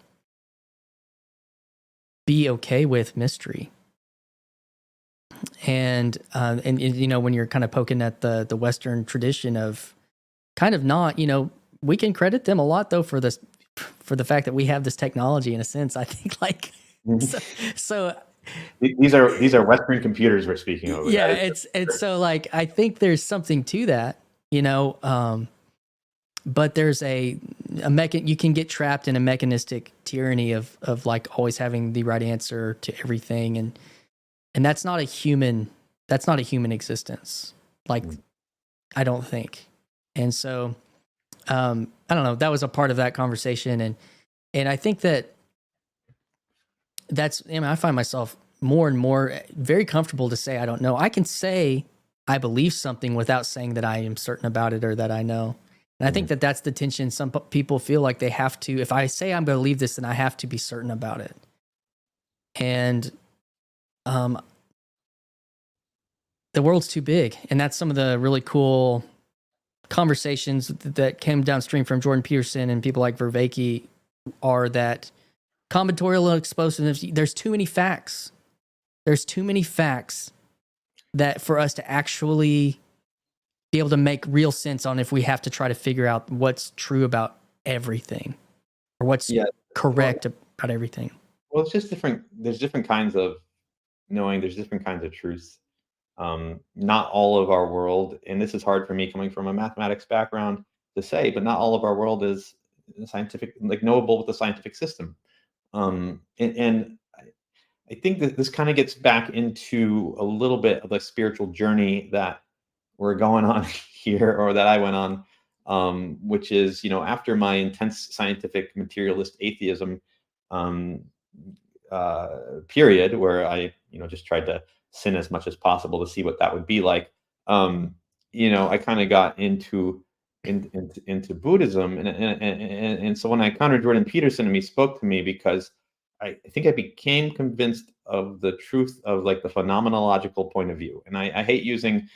be okay with mystery. And when you're kind of poking at the Western tradition of kind of not, we can credit them a lot though for the fact that we have this technology, in a sense. I think like so these are Western computers we're speaking of. Yeah, it's so like I think there's something to that, but there's a you can get trapped in a mechanistic tyranny of like always having the right answer to everything, and that's not a human existence. Like, I don't think. And so I don't know, that was a part of that conversation, and I think that's I find myself more and more very comfortable to say I don't know. I can say I believe something without saying that I am certain about it or that I know. And I think that's the tension. Some people feel like they have to, if I say I'm going to believe this, then I have to be certain about it. And the world's too big. And that's some of the really cool conversations that came downstream from Jordan Peterson and people like Vervaeke, are that combinatorial explosiveness. There's too many facts. There's too many facts that for us to actually be able to make real sense on, if we have to try to figure out what's true about everything, or what's correct about everything. Well, it's just different. There's different kinds of knowing. There's different kinds of truths. Not all of our world, and this is hard for me coming from a mathematics background to say, but not all of our world is scientific, like knowable with the scientific system. And I think that this kind of gets back into a little bit of the spiritual journey that we're going on here, or that I went on, which is, after my intense scientific materialist atheism period, where I, just tried to sin as much as possible to see what that would be like. I kind of got into Buddhism, and so when I encountered Jordan Peterson and he spoke to me, because I think I became convinced of the truth of like the phenomenological point of view. And I hate using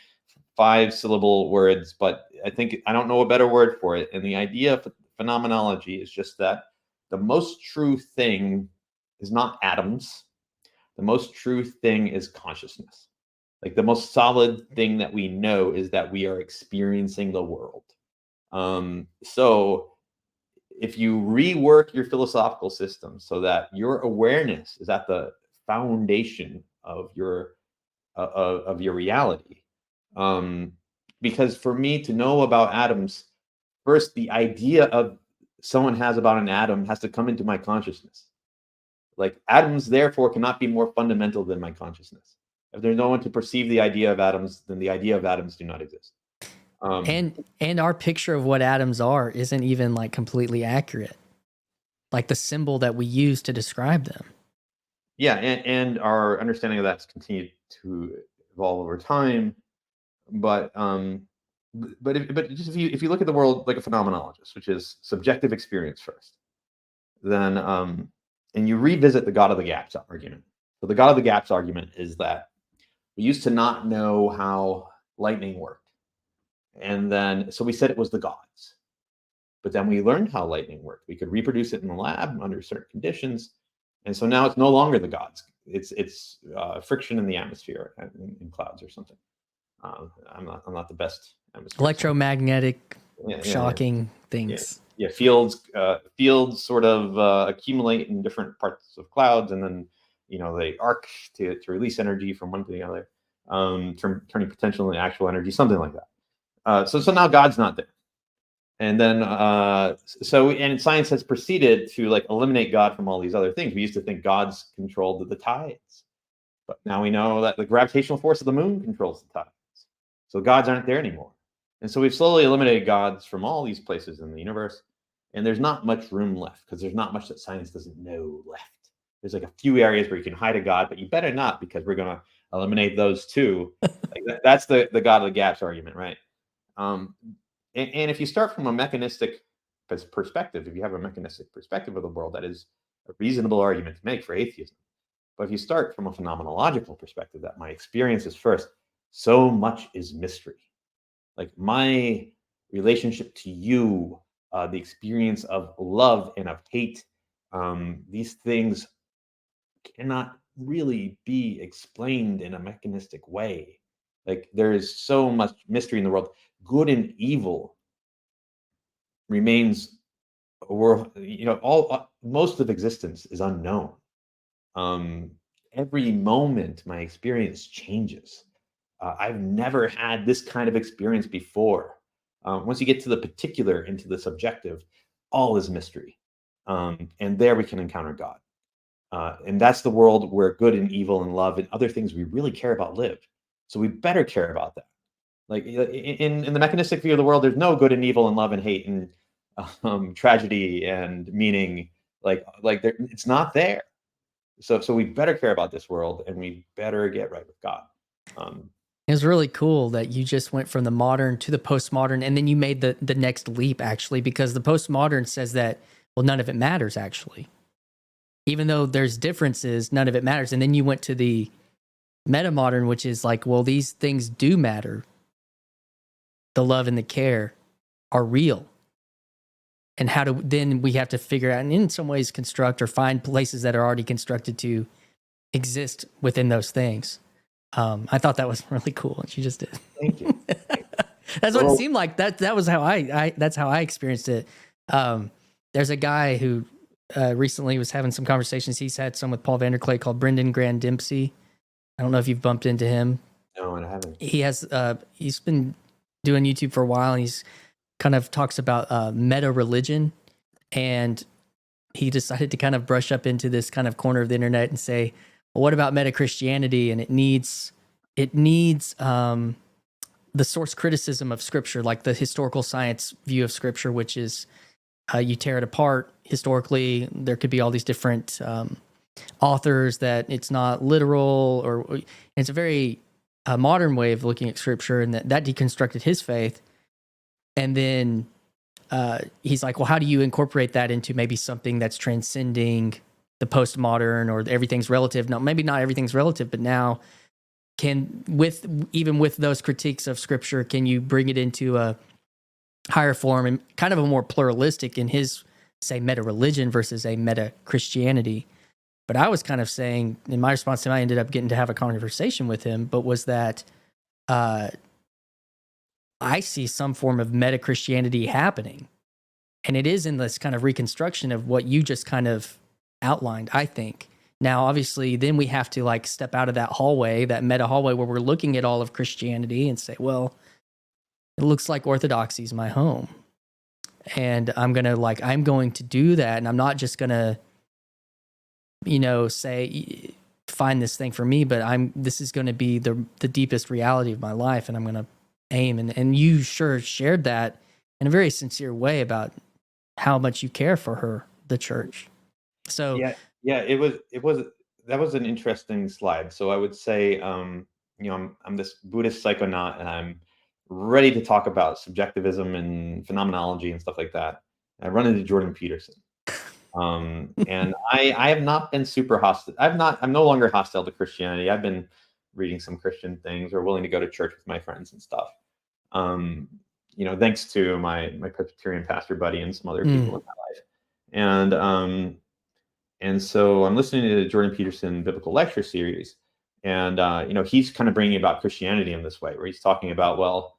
5-syllable words, but I don't know a better word for it. And the idea of phenomenology is just that the most true thing is not atoms. The most true thing is consciousness. Like, the most solid thing that we know is that we are experiencing the world. So if you rework your philosophical system so that your awareness is at the foundation of your reality, Because for me to know about atoms, first the idea of someone has about an atom has to come into my consciousness. Like atoms, therefore, cannot be more fundamental than my consciousness. If there's no one to perceive the idea of atoms, then the idea of atoms do not exist. And our picture of what atoms are isn't even like completely accurate. Like the symbol that we use to describe them. Yeah, and our understanding of that's continued to evolve over time. But just if you look at the world like a phenomenologist, which is subjective experience first, then and you revisit the God of the gaps argument. So the God of the gaps argument is that we used to not know how lightning worked, and then so we said it was the gods. But then we learned how lightning worked. We could reproduce it in the lab under certain conditions, and so now it's no longer the gods. It's friction in the atmosphere in clouds or something. I'm not the best atmosphere. Electromagnetic, shocking things. Yeah, fields sort of accumulate in different parts of clouds, and then they arc to release energy from one to the other, turning potential into actual energy, something like that. So now God's not there. And then, and science has proceeded to like eliminate God from all these other things. We used to think God's controlled the tides, but now we know that the gravitational force of the moon controls the tides. So gods aren't there anymore. And so we've slowly eliminated gods from all these places in the universe. And there's not much room left because there's not much that science doesn't know left. There's like a few areas where you can hide a god, but you better not, because we're going to eliminate those too. Like that's the God of the gaps argument, right? And if you start from a mechanistic perspective, if you have a mechanistic perspective of the world, that is a reasonable argument to make for atheism. But if you start from a phenomenological perspective, that my experience is first, so much is mystery. Like my relationship to you, the experience of love and of hate, these things cannot really be explained in a mechanistic way. Like there is so much mystery in the world. Good and evil remains a world, most of existence is unknown. Every moment my experience changes. I've never had this kind of experience before. Once you get to the particular, into the subjective, all is mystery. And there we can encounter God. And that's the world where good and evil and love and other things we really care about live. So we better care about that. Like in the mechanistic view of the world, there's no good and evil and love and hate and tragedy and meaning. It's not there. So we better care about this world, and we better get right with God. It was really cool that you just went from the modern to the postmodern, and then you made the next leap, actually, because the postmodern says that, well, none of it matters, actually. Even though there's differences, none of it matters. And then you went to the metamodern, which is like, well, these things do matter. The love and the care are real. And then we have to figure out, and in some ways construct or find places that are already constructed to exist within those things. I thought that was really cool what you just did. Thank you. That's what it seemed like. That was how that's how I experienced it. There's a guy who recently was having some conversations. He's had some with Paul Vanderklay called Brendan Grand Dempsey. I don't know if you've bumped into him. No, I haven't. He has. He's been doing YouTube for a while, and he's kind of talks about meta religion, and he decided to kind of brush up into this kind of corner of the internet and say, well, what about meta Christianity? And it needs the source criticism of Scripture, like the historical science view of Scripture, which is you tear it apart historically. There could be all these different authors that it's not literal, or it's a very modern way of looking at Scripture, and that deconstructed his faith. And then he's like, well, how do you incorporate that into maybe something that's transcending the postmodern, or everything's relative? No, maybe not everything's relative, but now even with those critiques of Scripture, can you bring it into a higher form and kind of a more pluralistic, in his, say, meta religion versus a meta Christianity? But I was kind of saying, in my response to him, I ended up getting to have a conversation with him, but was that I see some form of meta Christianity happening. And it is in this kind of reconstruction of what you just kind of outlined, I think. Now, obviously, then we have to like step out of that hallway, that meta hallway where we're looking at all of Christianity and say, well, it looks like Orthodoxy is my home. And I'm going to do that. And I'm not just going to, say, find this thing for me, but this is going to be the deepest reality of my life. And I'm going to aim. And you sure shared that in a very sincere way about how much you care for her, the church. So that was an interesting slide. So I would say, I'm this Buddhist psychonaut, and I'm ready to talk about subjectivism and phenomenology and stuff like that. And I run into Jordan Peterson, and I have not been super hostile. I'm no longer hostile to Christianity. I've been reading some Christian things, or willing to go to church with my friends and stuff. Thanks to my Presbyterian pastor buddy and some other people in my life. And so I'm listening to the Jordan Peterson biblical lecture series, and he's kind of bringing about Christianity in this way, where he's talking about, well,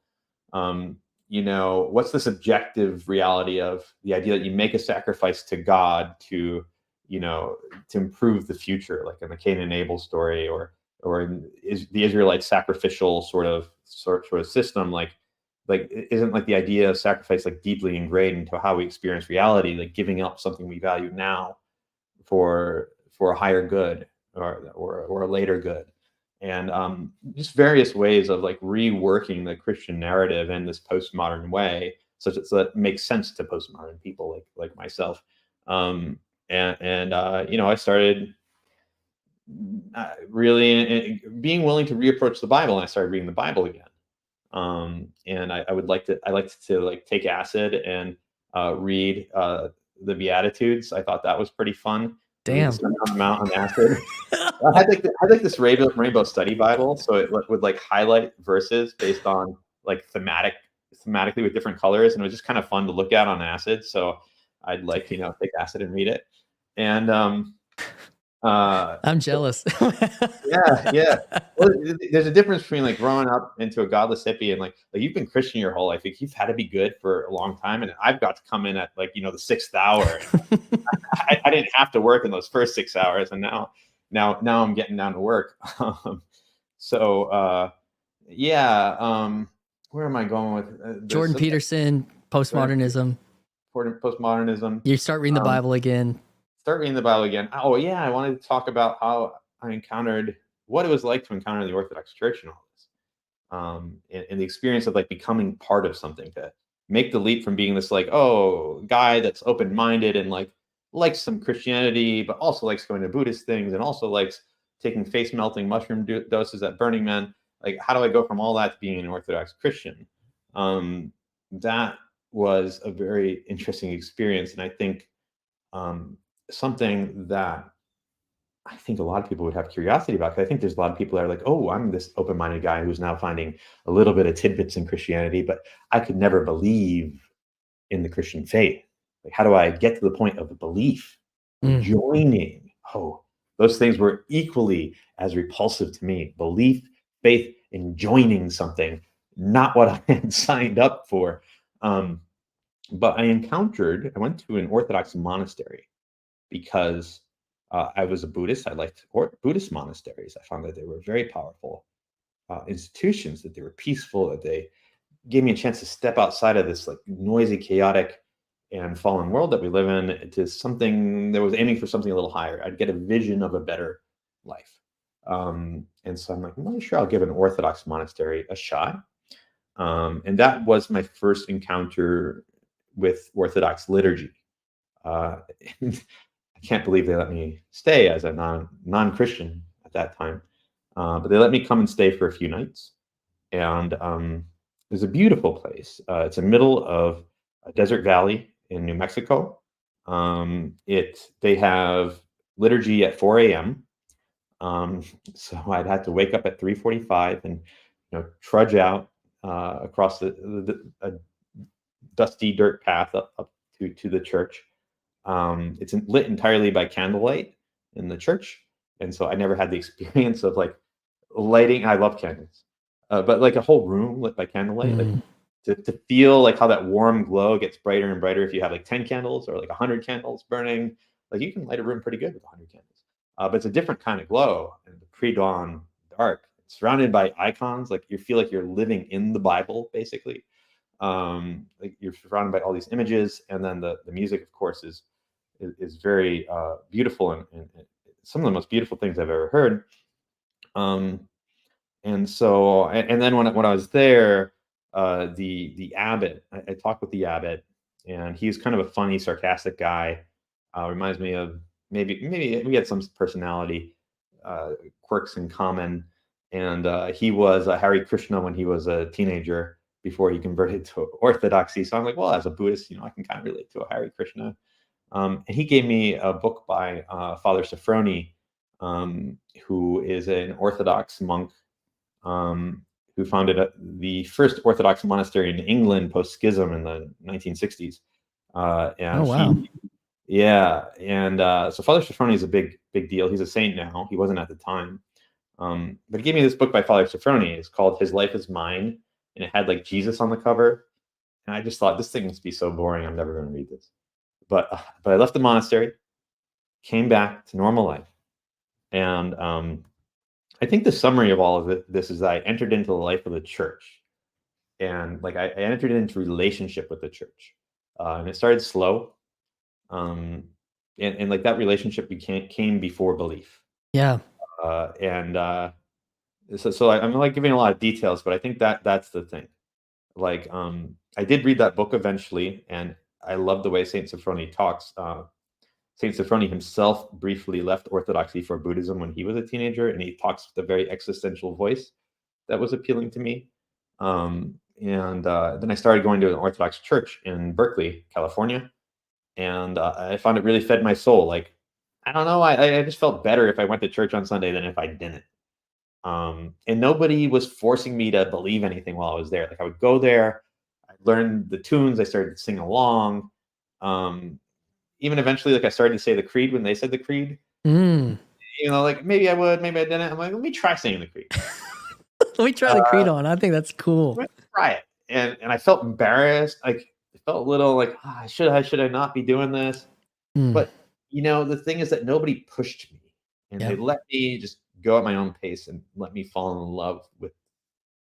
what's the subjective reality of the idea that you make a sacrifice to God to improve the future, like in the Cain and Abel story, or is the Israelite sacrificial sort of system, like isn't like the idea of sacrifice like deeply ingrained into how we experience reality, like giving up something we value now for a higher good or a later good, and just various ways of like reworking the Christian narrative in this postmodern way, such that it makes sense to postmodern people like myself. I started really being willing to reapproach the Bible, and I started reading the Bible again. And I liked to like take acid and read the Beatitudes. I thought that was pretty fun. Damn. Amount on acid. I had this rainbow study Bible, so it would like highlight verses based on like thematically with different colors, and it was just kind of fun to look at on acid. So I'd like take acid and read it. And I'm jealous. yeah. Well, there's a difference between like growing up into a godless hippie and like you've been Christian your whole life. Like, you've had to be good for a long time, and I've got to come in at like the 6th hour. I didn't have to work in those first 6 hours, and now I'm getting down to work. Where am I going with Jordan Peterson, postmodernism. Postmodernism. You start reading the Bible again. Start reading the Bible again. Oh yeah, I wanted to talk about how I encountered what it was like to encounter the Orthodox Church and all this, and the experience of like becoming part of something, to make the leap from being this like guy that's open-minded and like likes some Christianity, but also likes going to Buddhist things, and also likes taking face-melting mushroom doses at Burning Man. Like, how do I go from all that to being an Orthodox Christian? That was a very interesting experience, and I think something that I think a lot of people would have curiosity about, because I think there's a lot of people that are like, oh, I'm this open-minded guy who's now finding a little bit of tidbits in Christianity, but I could never believe in the Christian faith. Like, how do I get to the point of the belief? Joining. Oh, those things were equally as repulsive to me. Belief, faith, and joining something, not what I had signed up for. But I went to an Orthodox monastery because I was a Buddhist. I liked Buddhist monasteries. I found that they were very powerful institutions, that they were peaceful, that they gave me a chance to step outside of this like noisy, chaotic, and fallen world that we live in, to something that was aiming for something a little higher. I'd get a vision of a better life. And so I'm like, I'm not sure I'll give an Orthodox monastery a shot. And that was my first encounter with Orthodox liturgy. I can't believe they let me stay as a non-Christian at that time, but they let me come and stay for a few nights. And it was a beautiful place. It's in the middle of a desert valley in New Mexico. They have liturgy at 4 a.m. So I'd had to wake up at 3:45 and trudge out across a dusty dirt path up to the church. It's lit entirely by candlelight in the church, and so I never had the experience of like lighting. I love candles, but like a whole room lit by candlelight, like to feel like how that warm glow gets brighter and brighter if you have like 10 candles or like 100 candles burning. Like, you can light a room pretty good with 100 candles. but it's a different kind of glow, and the pre-dawn dark. It's surrounded by icons, like you feel like you're living in the Bible, basically. Like you're surrounded by all these images, and then the music, of course, is very beautiful, and some of the most beautiful things I've ever heard. And so, and then when I was there, the abbot, I talked with the abbot, and he's kind of a funny, sarcastic guy. Reminds me of maybe we had some personality quirks in common. And he was a Hare Krishna when he was a teenager before he converted to Orthodoxy. So I'm like, well, as a Buddhist, I can kind of relate to a Hare Krishna. And he gave me a book by Father Sophrony, who is an Orthodox monk, who founded the first Orthodox monastery in England post-schism in the 1960s. And Oh, wow. So Father Sophrony is a big deal. He's a saint now. He wasn't at the time. But he gave me this book by Father Sophrony. It's called His Life is Mine, and it had like Jesus on the cover. And I just thought, this thing must be so boring. I'm never going to read this. But I left the monastery, came back to normal life, and I think the summary of all of this is that I entered into the life of the church, and like I entered into relationship with the church, and it started slow, and like that relationship came before belief. Yeah. So I'm like giving a lot of details, but I think that's the thing. Like I did read that book eventually, and I love the way Saint Sophrony talks. Saint Sophrony himself briefly left Orthodoxy for Buddhism when he was a teenager, and he talks with a very existential voice that was appealing to me. Then I started going to an Orthodox church in Berkeley, California, and I found it really fed my soul. Like, I don't know, I just felt better if I went to church on Sunday than if I didn't. And nobody was forcing me to believe anything while I was there. Like, I would go there, I learned the tunes, I started to sing along. Even eventually, like I started to say the creed when they said the creed. Like maybe I would, maybe I didn't. I'm like, let me try saying the creed. Let me try the creed on. I think that's cool. Let's try it. And I felt embarrassed. Like it felt a little like, should I not be doing this? But the thing is that nobody pushed me, and they let me just go at my own pace and let me fall in love with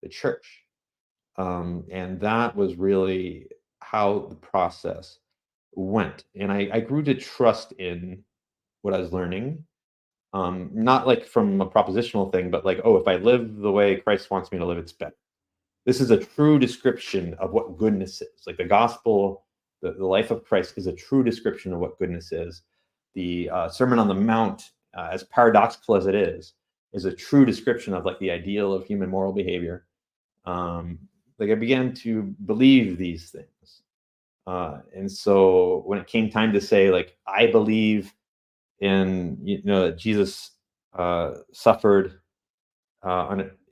the church. And that was really how the process went. And I grew to trust in what I was learning. Not like from a propositional thing, but like, if I live the way Christ wants me to live, it's better. This is a true description of what goodness is. Like the gospel, the life of Christ is a true description of what goodness is. The Sermon on the Mount, as paradoxical as it is a true description of like the ideal of human moral behavior. Like I began to believe these things. And so when it came time to say, like, I believe in, that Jesus suffered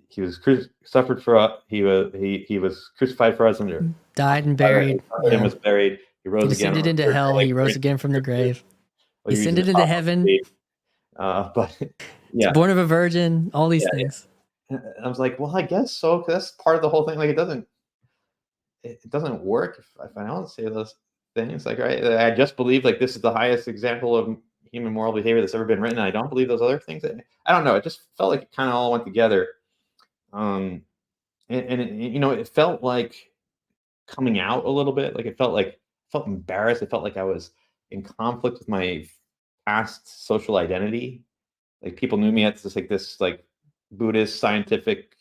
he was suffered for us. He was crucified for us, and died and buried, and was buried. He rose he again. descended into hell. He rose again from the grave. He ascended into heaven. But yeah, born of a virgin. All these things. Yeah. I was like, well, I guess so. 'Cause that's part of the whole thing. Like, it doesn't work if I don't say those things. Like, right? I just believe like this is the highest example of human moral behavior that's ever been written. I don't believe those other things. I don't know. It just felt like it kind of all went together. And it felt like coming out a little bit. Like I felt embarrassed. I felt like I was in conflict with my past social identity. Like people knew me as this Buddhist scientific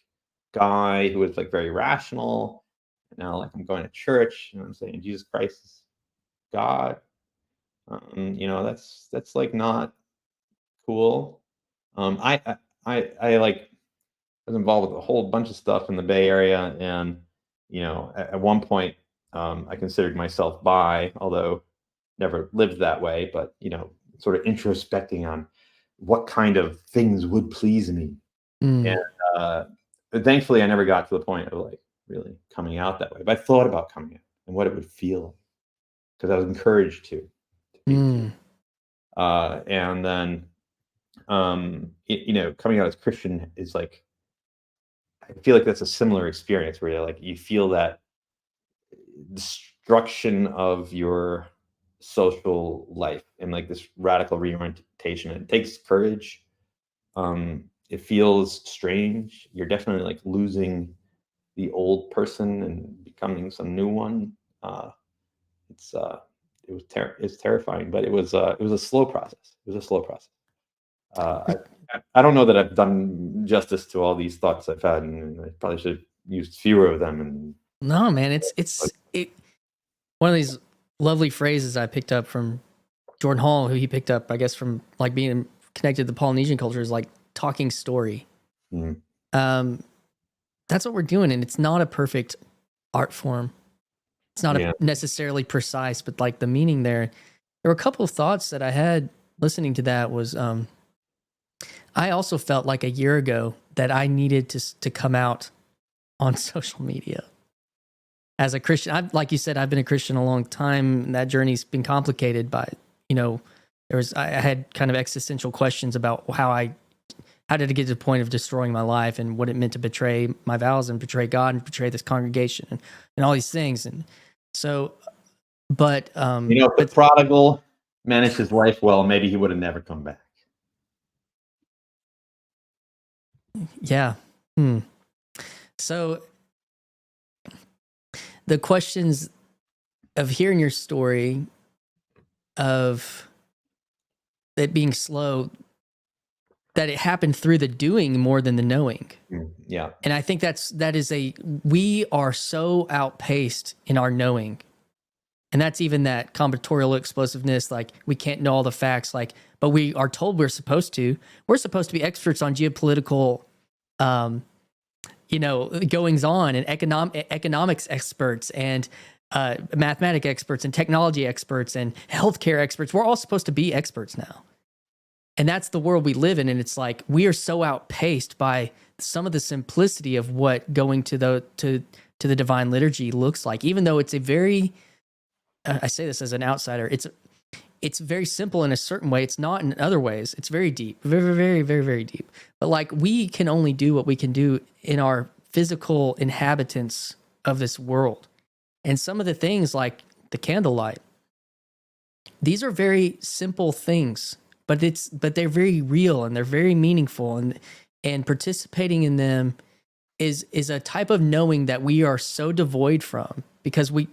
guy who was like very rational. And now like I'm going to church and I'm saying Jesus Christ is God. That's like not cool. I was involved with a whole bunch of stuff in the Bay Area, and at one point I considered myself bi, although never lived that way, but sort of introspecting on what kind of things would please me. And but thankfully I never got to the point of like really coming out that way, but I thought about coming out and what it would feel like, because I was encouraged to be. And then coming out as Christian is like, I feel like that's a similar experience where you feel that destruction of your social life and like this radical reorientation. It takes courage. It feels strange. You're definitely like losing the old person and becoming some new one. It's it's terrifying, but it was a slow process. It was a slow process. I don't know that I've done justice to all these thoughts I've had, and I probably should have used fewer of them. And No, man, it's one of these lovely phrases I picked up from Jordan Hall, who he picked up, I guess, from like being connected to the Polynesian culture, is like talking story. Mhm. That's what we're doing, and it's not a perfect art form. It's not necessarily precise, but like the meaning there. There were a couple of thoughts that I had listening to that. Was I also felt like a year ago that I needed to come out on social media as a Christian. Like you said, I've been a Christian a long time, and that journey's been complicated by, I had kind of existential questions about how did it get to the point of destroying my life and what it meant to betray my vows and betray God and betray this congregation and all these things. And so, but, if the prodigal managed his life well, maybe he would have never come back. Yeah. So the questions of hearing your story, of it being slow, that it happened through the doing more than the knowing. Yeah. And I think we are so outpaced in our knowing. And that's even that combinatorial explosiveness. Like, we can't know all the facts, but we are told we're supposed to. We're supposed to be experts on geopolitical, goings on, and economics experts, and mathematics experts, and technology experts, and healthcare experts. We're all supposed to be experts now. And that's the world we live in. And it's like, we are so outpaced by some of the simplicity of what going to the divine liturgy looks like, even though it's a very, I say this as an outsider, it's very simple in a certain way. It's not in other ways. It's very deep, very, very, very, very deep. But like, we can only do what we can do in our physical inhabitants of this world. And some of the things, like the candlelight, these are very simple things, but they're very real, and they're very meaningful, and participating in them is a type of knowing that we are so devoid from, because we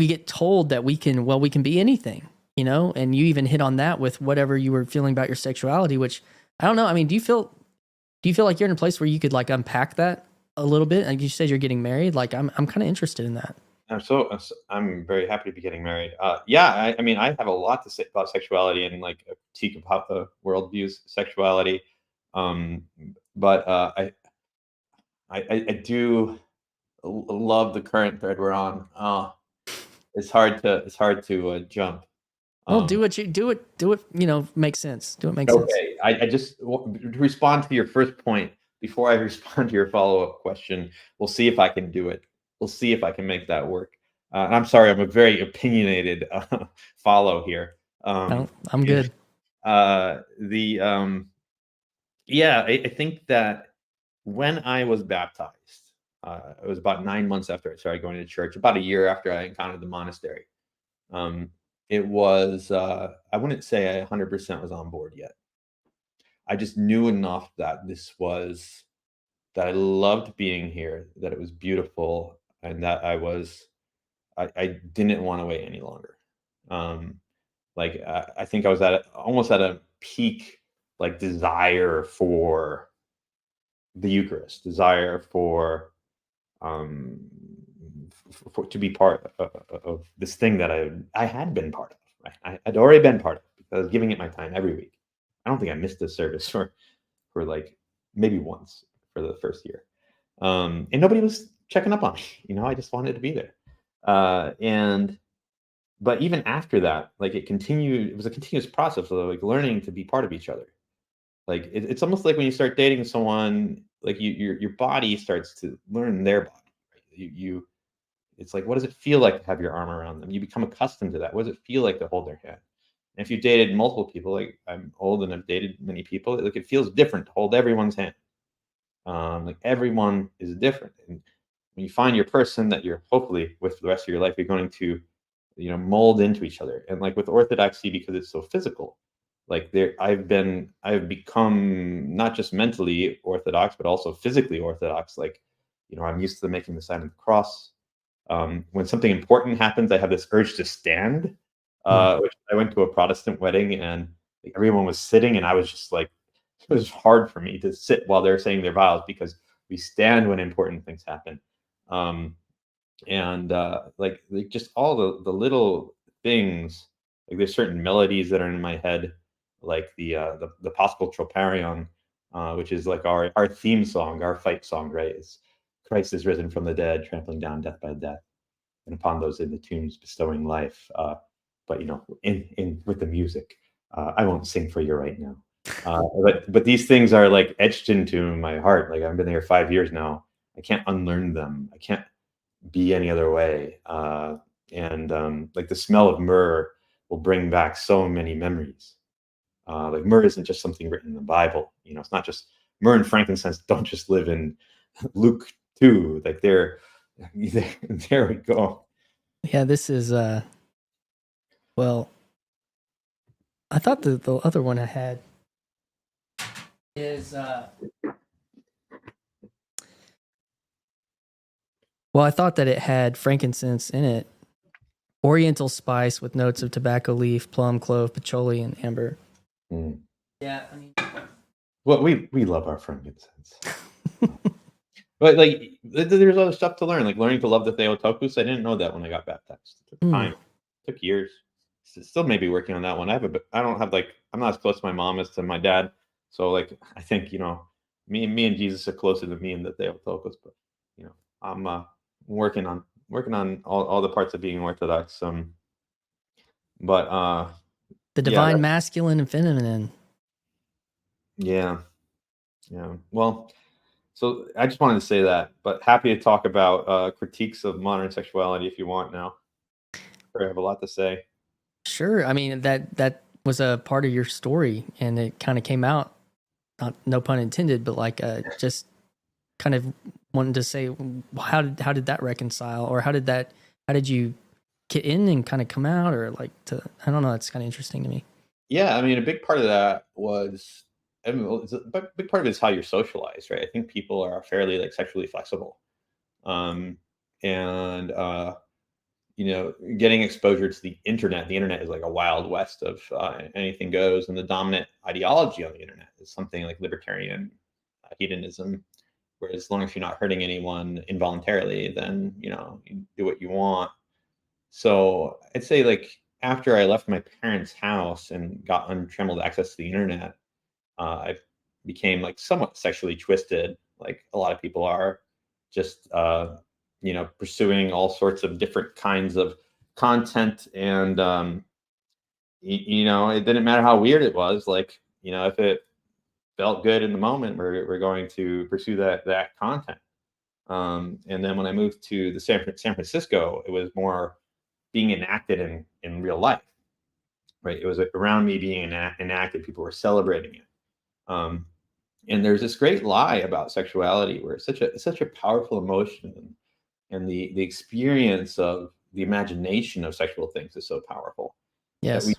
get told that we can be anything, and you even hit on that with whatever you were feeling about your sexuality, which I don't know. I mean, do you feel like you're in a place where you could like unpack that a little bit? Like you said, you're getting married. Like, I'm kind of interested in that. I'm very happy to be getting married. I mean, I have a lot to say about sexuality and like a critique of how the world views sexuality. But I do love the current thread we're on. It's hard to jump. Well, do it makes sense. Do it make sense. Okay, I just to respond to your first point before I respond to your follow-up question. We'll see if I can do it. We'll see if I can make that work. I'm sorry, I'm a very opinionated follow here. No, I'm good. I think that when I was baptized, it was about 9 months after I started going to church, about a year after I encountered the monastery. It was, I wouldn't say I 100% was on board yet. I just knew enough that that I loved being here, that it was beautiful, and that I didn't want to wait any longer. I think I was almost at a peak, like, desire for the Eucharist, desire for to be part of this thing that I had been part of. Right? I'd already been part of it because I was giving it my time every week. I don't think I missed a service for like maybe once for the first year, and nobody was checking up on me. I just wanted to be there, but even after that, like, it continued. It was a continuous process of like learning to be part of each other. Like, it's almost like when you start dating someone, like your body starts to learn their body. Right? It's like, what does it feel like to have your arm around them? You become accustomed to that. What does it feel like to hold their hand? And if you've dated multiple people, like I'm old and I've dated many people, like it feels different to hold everyone's hand. Like everyone is different. And when you find your person that you're hopefully with for the rest of your life, you're going to mold into each other. And like with Orthodoxy, because it's so physical, like I've become not just mentally Orthodox, but also physically Orthodox. Like, I'm used to making the sign of the cross. When something important happens, I have this urge to stand. Which I went to a Protestant wedding, and everyone was sitting, and I was just like, it was hard for me to sit while they're saying their vows, because we stand when important things happen. And like just all the little things, like there's certain melodies that are in my head, like the Paschal Troparion, which is like our theme song, our fight song, right? It's Christ is risen from the dead, trampling down death by death, and upon those in the tombs bestowing life. But in with the music, I won't sing for you right now. But these things are like etched into my heart. Like I've been there 5 years now. I can't unlearn them. I can't be any other way. And like the smell of myrrh will bring back so many memories. Like myrrh isn't just something written in the Bible. It's not just myrrh and frankincense don't just live in Luke 2. Like there we go. Yeah, this is well, I thought the other one I had is well, I thought that it had frankincense in it. Oriental spice with notes of tobacco leaf, plum, clove, patchouli, and amber. Yeah, I mean, well, we love our frankincense. But like, there's other stuff to learn, like learning to love the Theotokos. I didn't know that when I got baptized. It took time, it took years. Still maybe working on that one. I don't have like, I'm not as close to my mom as to my dad. So like, I think, me and Jesus are closer to me and the Theotokos, but I'm working on all the parts of being Orthodox. But the divine masculine and feminine. Yeah. Well, so I just wanted to say that, but happy to talk about critiques of modern sexuality if you want now. I have a lot to say. Sure. I mean, that was a part of your story, and it kind of came out, no pun intended, but like just kind of wanted to say, how did that reconcile, or how did you get in and kind of come out, or like I don't know. It's kind of interesting to me. Yeah, I mean, a big part of that was, a big part of it is how you're socialized, right? I think people are fairly like sexually flexible, and getting exposure to the internet. The internet is like a wild west of anything goes, and the dominant ideology on the internet is something like libertarian hedonism, where as long as you're not hurting anyone involuntarily, then you do what you want. So I'd say like after I left my parents' house and got untrammeled access to the internet, I became like somewhat sexually twisted, like a lot of people are, just pursuing all sorts of different kinds of content. And it didn't matter how weird it was. Like, if it felt good in the moment, we're going to pursue that content. And then when I moved to the San Francisco, it was more being enacted in real life, right? It was around me being enacted. People were celebrating it. And there's this great lie about sexuality, where it's such a powerful emotion, and the experience of the imagination of sexual things is so powerful. Yes. That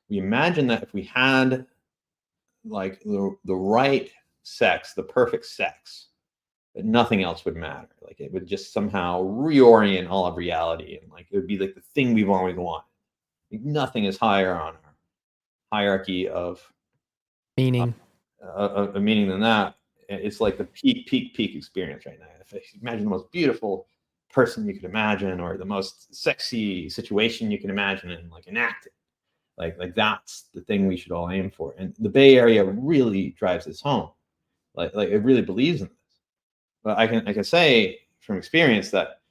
we imagine that if we had like the right sex, the perfect sex, that nothing else would matter. Like it would just somehow reorient all of reality, and like it would be like the thing we've always wanted. Like nothing is higher on our hierarchy of meaning than that. It's like the peak experience right now. If you imagine the most beautiful person you could imagine, or the most sexy situation you can imagine, and like enact it, like that's the thing we should all aim for. And the Bay Area really drives this home. Like it really believes in this. But I can say from experience that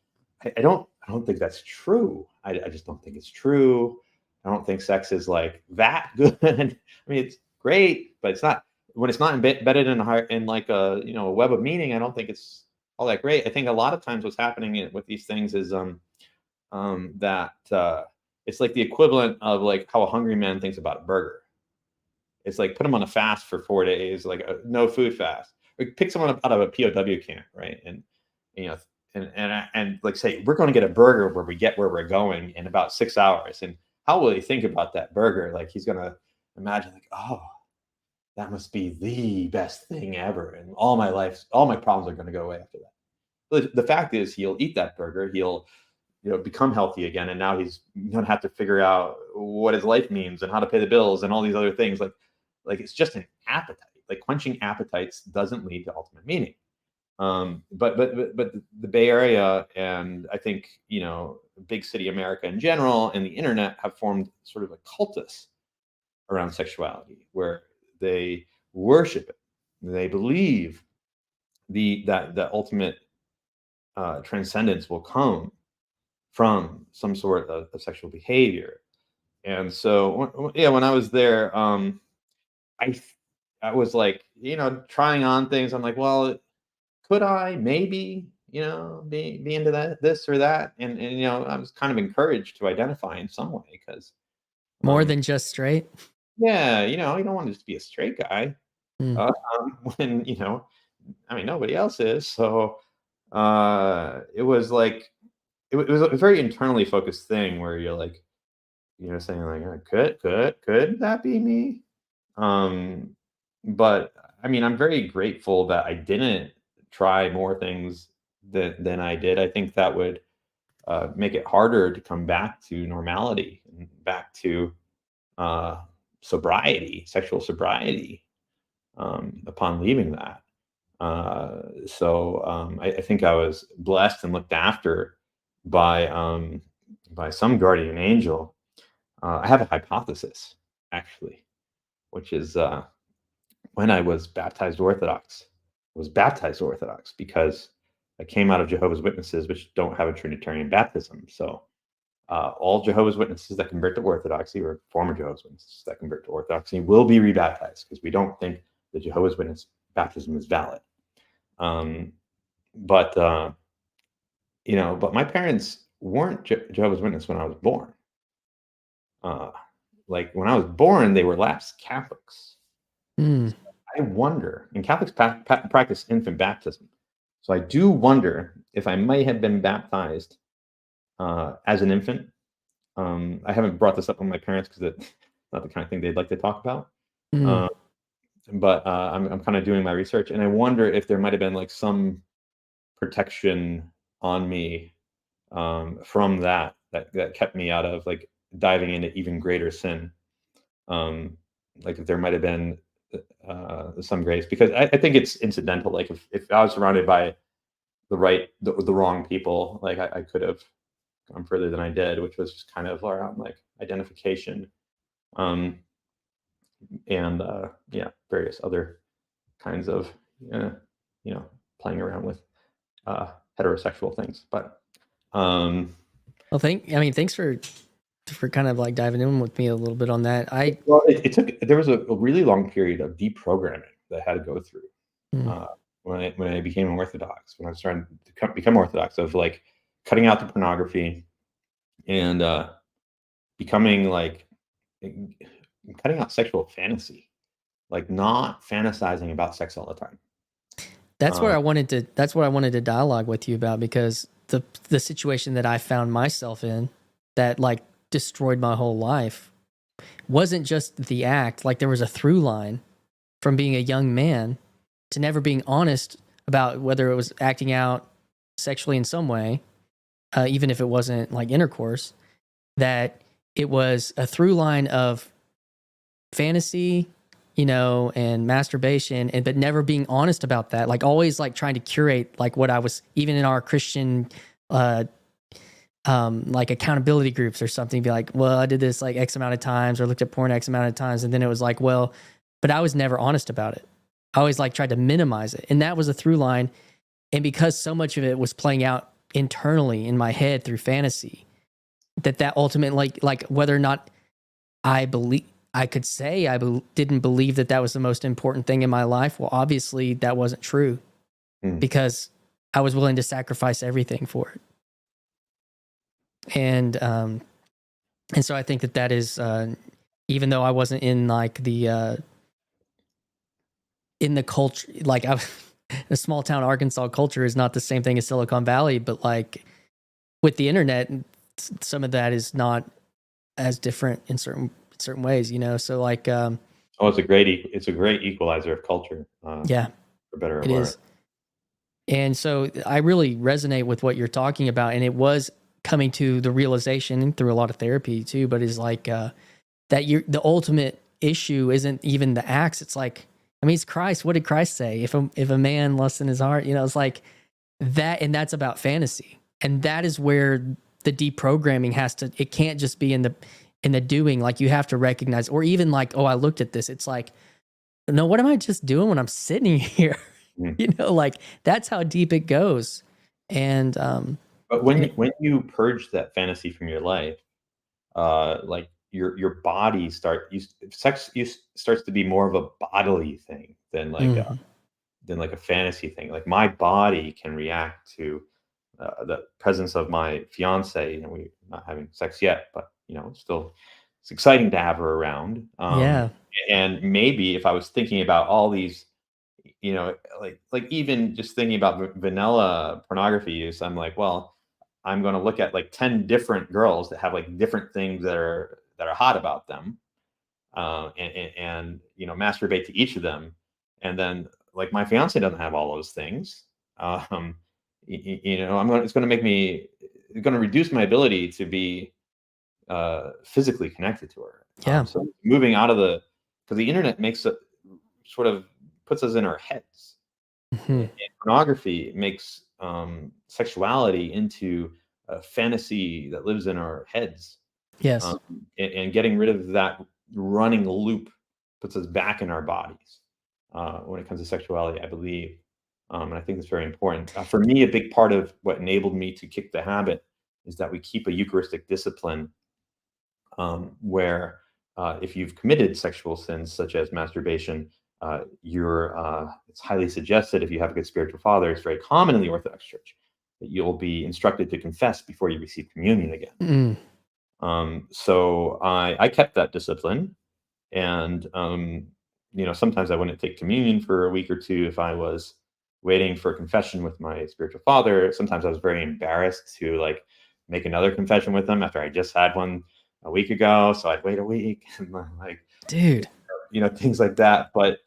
I don't think that's true. I just don't think it's true. I don't think sex is like that good. I mean, it's great, but it's not, when it's not embedded in like a a web of meaning. I don't think it's all that great. I think a lot of times what's happening with these things is that it's like the equivalent of like how a hungry man thinks about a burger. It's like put him on a fast for 4 days, like a no food fast. Or pick someone up out of a POW camp, right? And and like say we're going to get a burger where we get where we're going in about 6 hours, and how will he think about that burger? Like he's going to imagine like, oh, that must be the best thing ever, and all my problems are going to go away after that. But the fact is, he'll eat that burger, he'll become healthy again, and now he's going to have to figure out what his life means and how to pay the bills and all these other things. Like it's just an appetite. Like quenching appetites doesn't lead to ultimate meaning. But the Bay Area, and I think big city America in general, and the internet have formed sort of a cultus around sexuality, where they worship it. They believe that the ultimate transcendence will come from some sort of sexual behavior. And so, when I was there, I was like, trying on things. I'm like, well, could I maybe, be into this or that? And I was kind of encouraged to identify in some way, because More than just straight. yeah, you don't want to just be a straight guy Mm. when nobody else is. So it was like it was a very internally focused thing where you're like, saying like, could that be me? But I'm very grateful that I didn't try more things than I did. I think that would make it harder to come back to normality and back to sexual sobriety, upon leaving that. So I think I was blessed and looked after by some guardian angel. I have a hypothesis, actually, which is when I was baptized Orthodox. I was baptized Orthodox because I came out of Jehovah's Witnesses, which don't have a Trinitarian baptism. So all Jehovah's Witnesses that convert to Orthodoxy, or former Jehovah's Witnesses that convert to Orthodoxy, will be rebaptized, because we don't think the Jehovah's Witness baptism is valid. But my parents weren't Jehovah's Witness when I was born. Like when I was born, they were lapsed Catholics. Mm. So I wonder, and Catholics practice infant baptism. So I do wonder if I might have been baptized as an infant. I haven't brought this up with my parents because it's not the kind of thing they'd like to talk about. Mm. But I'm kind of doing my research, and I wonder if there might have been like some protection on me from that kept me out of like diving into even greater sin. Like if there might have been some grace, because I think it's incidental. Like if I was surrounded by the wrong people, like I could have gone further than I did, which was just kind of around like identification, and various other kinds of playing around with heterosexual things. But Well, thanks for kind of like diving in with me a little bit on that. There was a really long period of deprogramming that I had to go through when I became Orthodox, when I was trying to become Orthodox, of like cutting out the pornography and becoming like cutting out sexual fantasy, like not fantasizing about sex all the time. That's what I wanted to dialogue with you about, because the situation that I found myself in that like destroyed my whole life wasn't just the act. Like there was a through line from being a young man to never being honest about whether it was acting out sexually in some way, even if it wasn't like intercourse, that it was a through line of fantasy, and masturbation, but never being honest about that. Like always like trying to curate like what I was, even in our Christian, like accountability groups or something, be like, well, I did this like X amount of times, or looked at porn X amount of times. And then it was like, well, but I was never honest about it. I always like tried to minimize it. And that was a through line. And because so much of it was playing out internally in my head through fantasy, that ultimately, like whether or not I could say didn't believe that was the most important thing in my life. Well, obviously that wasn't true, because I was willing to sacrifice everything for it. And so I think that is, even though I wasn't in like in the culture, like the small town Arkansas culture is not the same thing as Silicon Valley, but like with the internet, some of that is not as different in certain ways, you know? So like, Oh, it's a great equalizer of culture, yeah, for better or it worse. is. And so I really resonate with what you're talking about. And it was coming to the realization through a lot of therapy too, but is like, that the ultimate issue isn't even the acts. It's like, I mean, it's Christ. What did Christ say? If a man lusts in his heart, you know, it's like that, and that's about fantasy. And that is where the deprogramming it can't just be in the doing. Like you have to recognize, or even like, oh, I looked at this. It's like, no, what am I just doing when I'm sitting here? Mm. You know, like that's how deep it goes. And But when you purge that fantasy from your life, like your body starts to be more of a bodily thing mhm. than like a fantasy thing. Like my body can react to the presence of my fiance, and we're not having sex yet, but you know, it's exciting to have her around. Yeah. And maybe if I was thinking about all these, you know, like even just thinking about vanilla pornography use, I'm like, well, I'm going to look at like 10 different girls that have like different things that are hot about them, and you know, masturbate to each of them, and then like my fiance doesn't have all those things. You know, it's going to make me, it's going to reduce my ability to be physically connected to her. Yeah. So moving out of because the internet makes it sort of puts us in our heads. Mhm. And pornography makes sexuality into a fantasy that lives in our heads. Yes. Um, and getting rid of that running loop puts us back in our bodies when it comes to sexuality, I believe. And I think it's very important. For me, a big part of what enabled me to kick the habit is that we keep a Eucharistic discipline where if you've committed sexual sins such as masturbation, it's highly suggested if you have a good spiritual father, it's very common in the Orthodox Church that you'll be instructed to confess before you receive communion again. Mm. So I kept that discipline, and you know, sometimes I wouldn't take communion for a week or two if I was waiting for confession with my spiritual father. Sometimes I was very embarrassed to like make another confession with him after I just had one a week ago, so I'd wait a week and like, Dude. you know, things like that. But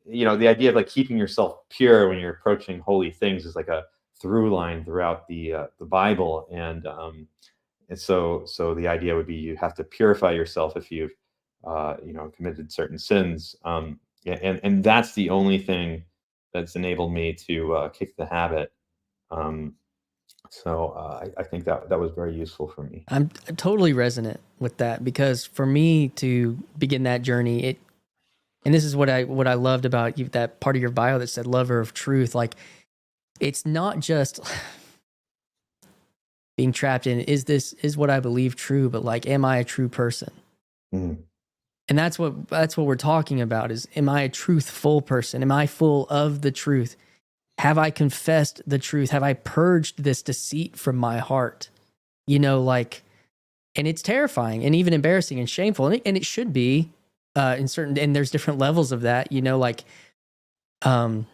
you know, the idea of like keeping yourself pure when you're approaching holy things is like a through line throughout the Bible, and so the idea would be you have to purify yourself if you've you know, committed certain sins. Yeah, and that's the only thing that's enabled me to kick the habit. Um, I think that was very useful for me. I'm totally resonant with that because for me to begin that journey, and this is what I loved about you, that part of your bio that said lover of truth. Like it's not just being trapped in is what I believe true, but like am I a true person? Mm, And that's what we're talking about is am I a truthful person? Am I full of the truth? Have I confessed the truth? Have I purged this deceit from my heart? You know, like, and it's terrifying and even embarrassing and shameful, and it should be and there's different levels of that. You know, like, um,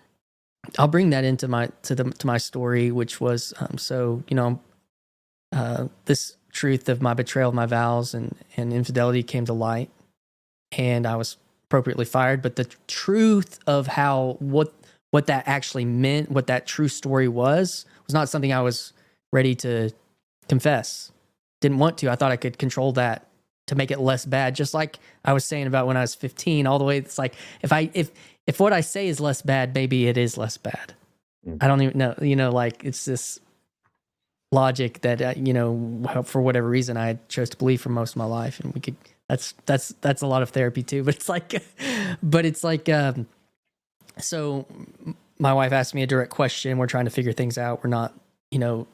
I'll bring that into my story, which was so you know, this truth of my betrayal of my vows and infidelity came to light, and I was appropriately fired. But the truth of what that actually meant, what that true story was not something I was ready to confess. Didn't want to. I thought I could control that to make it less bad. Just like I was saying about when I was 15, all the way. It's like if what I say is less bad, maybe it is less bad. mm. I don't even know. You know, like it's this logic that you know, for whatever reason I chose to believe for most of my life, and we could. That's a lot of therapy too. But it's like, so my wife asked me a direct question. We're trying to figure things out. We're not, you know,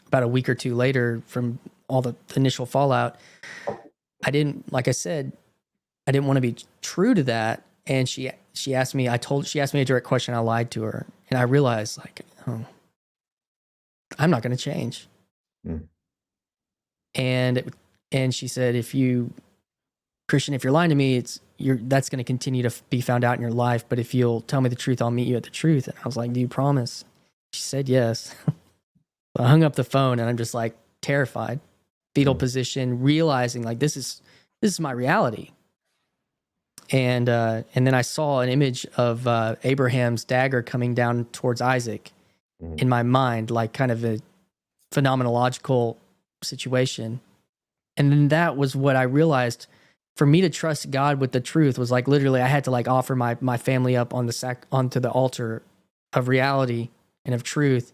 about a week or two later from all the initial fallout. I didn't, like I said, I didn't want to be true to that. And she asked me, she asked me a direct question. I lied to her, and I realized like, oh, I'm not going to change. Mm. And she said, if you Christian, if you're lying to me, that's going to continue to be found out in your life. But if you'll tell me the truth, I'll meet you at the truth. And I was like, do you promise? She said yes. So I hung up the phone, and I'm just like terrified, fetal position, realizing like this is my reality. And then I saw an image of Abraham's dagger coming down towards Isaac in my mind, like kind of a phenomenological situation. And then that was what I realized. For me to trust God with the truth was like literally I had to like offer my family up on onto the altar of reality and of truth,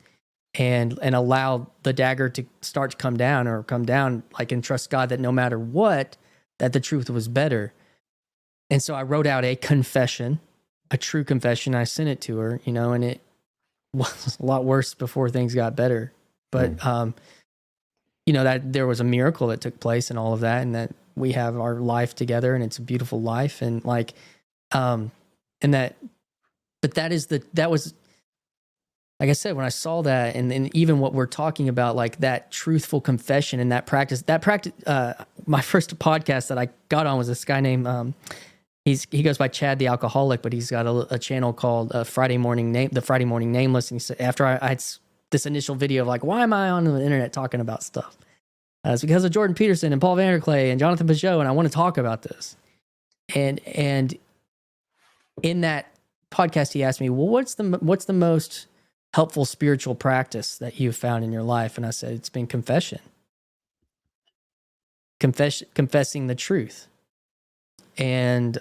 and allow the dagger to start to come down, like, and trust God that no matter what, that the truth was better. And so I wrote out a confession, a true confession. I sent it to her, and it was a lot worse before things got better. But that there was a miracle that took place and all of that, and that we have our life together, and it's a beautiful life, and like, but that was, like I said, when I saw that, and even what we're talking about, like that truthful confession and that practice, my first podcast that I got on was this guy named, he goes by Chad the Alcoholic, but he's got a channel called the Friday Morning Nameless. And he said, after I had this initial video of like, why am I on the internet talking about stuff? It's because of Jordan Peterson and Paul Vanderklay and Jonathan Peugeot, and I want to talk about this. And in that podcast, he asked me, well, what's the most helpful spiritual practice that you've found in your life? And I said, it's been confession. Confessing the truth. And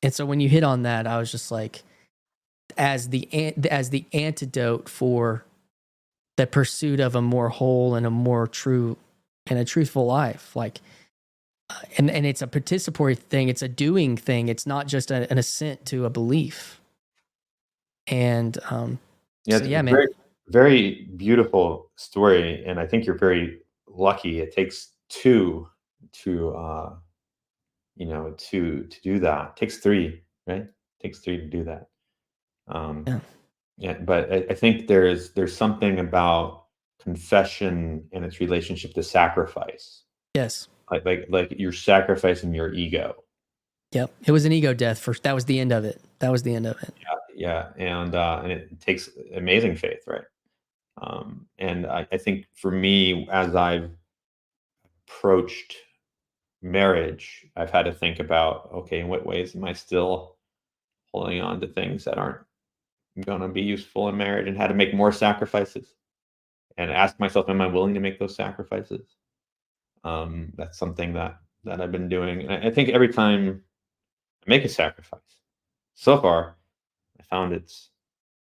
so when you hit on that, I was just like, as the antidote for the pursuit of a more whole and a more true and a truthful life, like, and it's a participatory thing. It's a doing thing. It's not just an assent to a belief. And man, very, very beautiful story, and I think you're very lucky. It takes two to do that. It takes three, right? It takes three to do that. But I think there's something about confession and its relationship to sacrifice. Yes. Like you're sacrificing your ego. Yep. It was an ego death. That was the end of it. Yeah. And it takes amazing faith, right? And I think for me, as I've approached marriage, I've had to think about, okay, in what ways am I still holding on to things that aren't going to be useful in marriage, and how to make more sacrifices, and ask myself, am I willing to make those sacrifices? That's something that I've been doing. And I think every time I make a sacrifice, so far, I found it's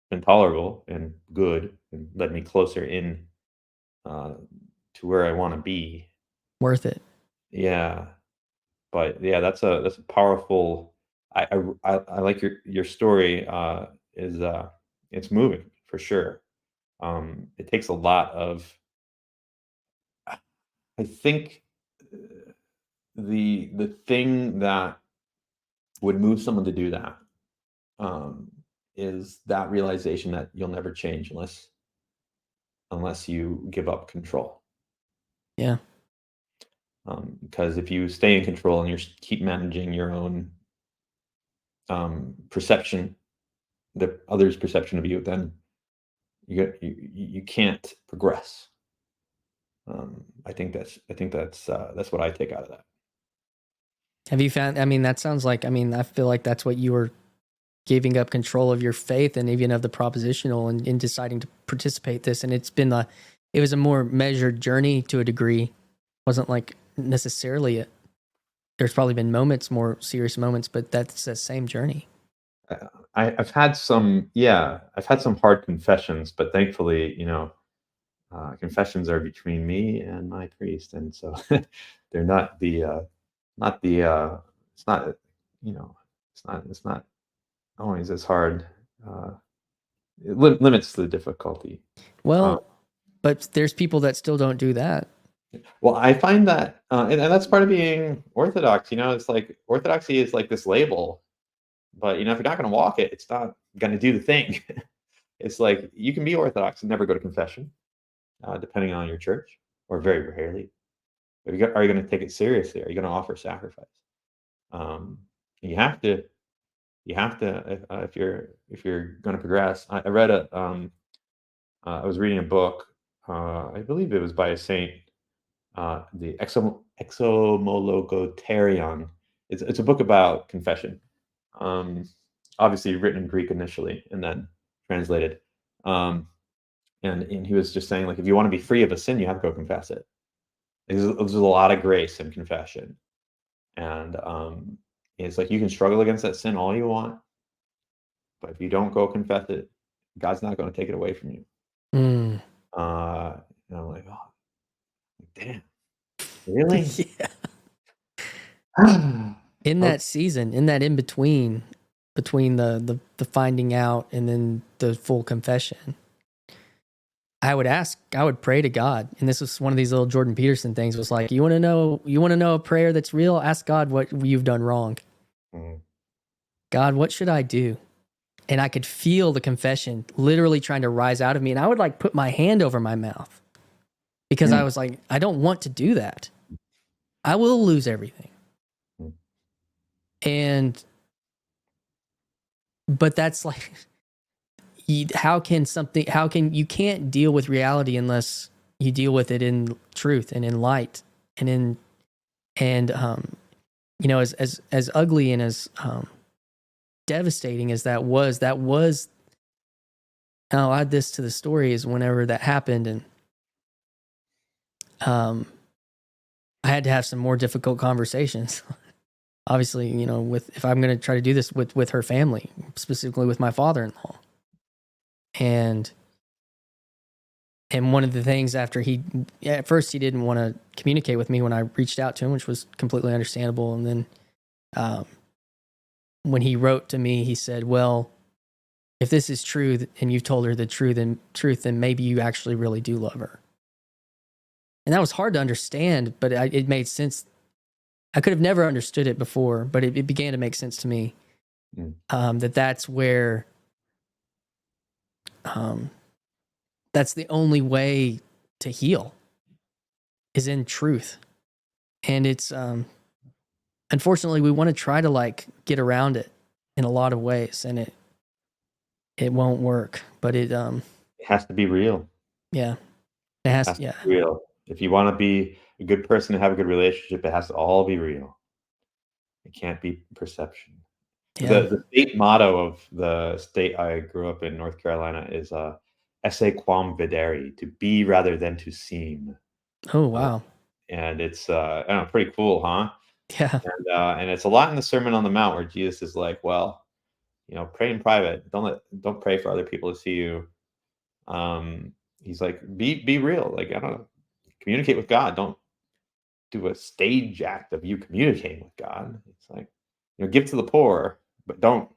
been tolerable and good and led me closer in to where I want to be. Worth it. Yeah. But yeah, that's a powerful. I like your story. It's moving for sure. It takes a lot of. I think the thing that would move someone to do that is that realization that you'll never change unless you give up control. Yeah. Because if you stay in control and you keep managing your own perception, the other's perception of you, then you can't progress. I think that's what I take out of that. Have you found? I mean, that sounds like. I mean, I feel like that's what you were giving up control of your faith and even of the propositional, and in deciding to participate this. And it was a more measured journey to a degree. It wasn't like necessarily there's probably been more serious moments, but that's the same journey. I've had some hard confessions, but thankfully, confessions are between me and my priest, and so they're not it's not always as hard. It limits the difficulty. Well, but there's people that still don't do that. Well, I find that, and that's part of being Orthodox. It's like Orthodoxy is like this label, but if you're not going to walk it, it's not going to do the thing. It's like you can be Orthodox and never go to confession, depending on your church, or very rarely. Are you going to take it seriously? Are you going to offer sacrifice? You have to. You have to if you're going to progress. I read I was reading a book. I believe it was by a saint, the Exomologotarion. It's a book about confession. Um, Obviously written in Greek initially and then translated. And he was just saying, like, if you want to be free of a sin, you have to go confess it. There's a lot of grace in confession, and it's like you can struggle against that sin all you want, but if you don't go confess it, God's not going to take it away from you. Mm. And I'm like, oh, damn, really? Yeah. In that season, in that in between the finding out and then the full confession, I would pray to God. And this was one of these little Jordan Peterson things, was like, you want to know a prayer that's real? Ask God what you've done wrong. Mhm. God, what should I do? And I could feel the confession literally trying to rise out of me. And I would like put my hand over my mouth because I was like, I don't want to do that. I will lose everything. But that's like, you can't deal with reality unless you deal with it in truth and in light and as ugly and as devastating as that was, and I'll add this to the story, is whenever that happened, and I had to have some more difficult conversations. Obviously, if I'm going to try to do this with her family, specifically with my father-in-law. And one of the things at first he didn't want to communicate with me when I reached out to him, which was completely understandable. And then when he wrote to me, he said, well, if this is true and you've told her the truth, then maybe you actually really do love her. And that was hard to understand, but it made sense. I could have never understood it before, but it began to make sense to me. That's where that's the only way to heal, is in truth. And it's unfortunately, we want to try to like get around it in a lot of ways, and it won't work. But it has to be real. Yeah, it has to be real. If you want to be a good person and have a good relationship, it has to all be real. It can't be perception. Yeah. The state motto of the state I grew up in, North Carolina, is esse quam videri, to be rather than to seem. Oh, wow. And it's I don't know, pretty cool, huh? Yeah. And it's a lot in the Sermon on the Mount where Jesus is like, well, pray in private. Don't pray for other people to see you. He's like, be real. Like, I don't know, communicate with God. Don't do a stage act of you communicating with God. It's like, give to the poor, but don't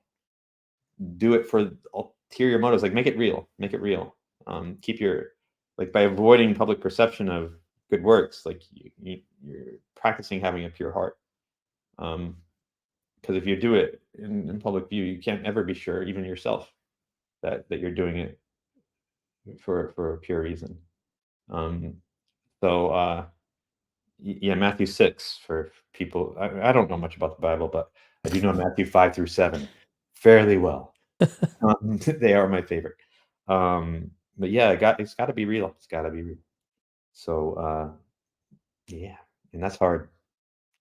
do it for ulterior motives. Like, make it real. Make it real. Keep your, like, by avoiding public perception of good works, like you're practicing having a pure heart. Because if you do it in public view, you can't ever be sure, even yourself, that you're doing it for a pure reason. Yeah, Matthew 6 for people. I don't know much about the Bible, but I do know Matthew 5 through 7 fairly well. They are my favorite. But yeah, it's got to be real. It's got to be real. So yeah, and that's hard.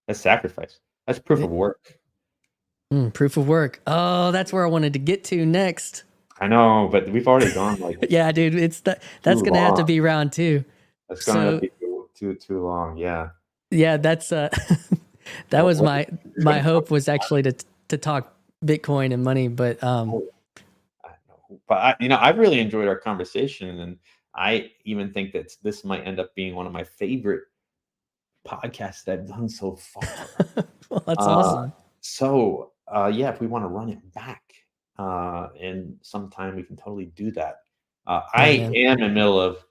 That's sacrifice. That's proof of work. Proof of work. Oh, that's where I wanted to get to next. I know, but we've already gone like yeah, dude. That's gonna have to be round 2. That's gonna be too long. Yeah. Yeah, that's that was my hope, was actually to talk Bitcoin and money, but I've really enjoyed our conversation, and I even think that this might end up being one of my favorite podcasts that I've done so far. Well, that's awesome. So yeah, if we want to run it back and sometime, we can totally do that. I am in the middle of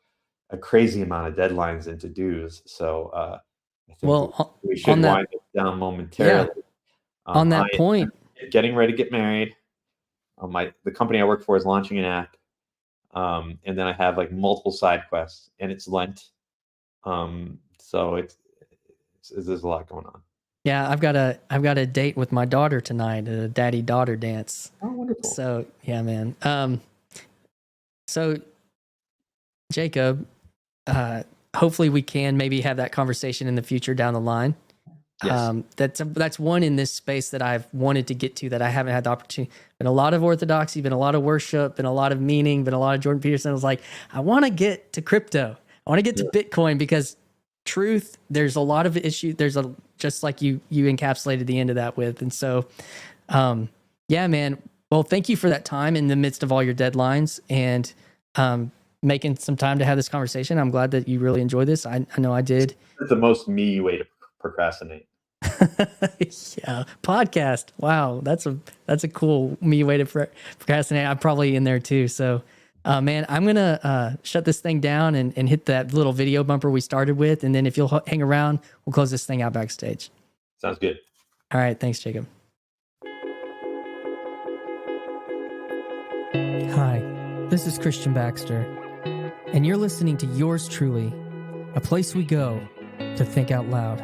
a crazy amount of deadlines and to-dos, so I think we should wind it down momentarily. Yeah. On that point, getting ready to get married. The company I work for is launching an app, and then I have like multiple side quests, and it's Lent, so there's a lot going on. Yeah, I've got a date with my daughter tonight, a daddy-daughter dance. Oh, wonderful. So yeah, man. So Jacob, hopefully we can maybe have that conversation in the future down the line. Yes. That's one in this space that I've wanted to get to that I haven't had the opportunity. Been a lot of orthodoxy, been a lot of worship, been a lot of meaning, been a lot of Jordan Peterson. I was like, I want to get to crypto. I want to get to Bitcoin because truth, there's a lot of issues. Just like you encapsulated the end of that with. And so, yeah, man. Well, thank you for that time in the midst of all your deadlines and making some time to have this conversation. I'm glad that you really enjoyed this. I know I did. It's the most me way to procrastinate. Yeah, podcast. Wow, that's a cool me way to procrastinate. I'm probably in there too. So, man, I'm gonna shut this thing down and hit that little video bumper we started with, and then if you'll hang around, we'll close this thing out backstage. Sounds good. All right, thanks, Jacob. Hi, this is Christian Baxter, and you're listening to Yours Truly, a place we go to think out loud.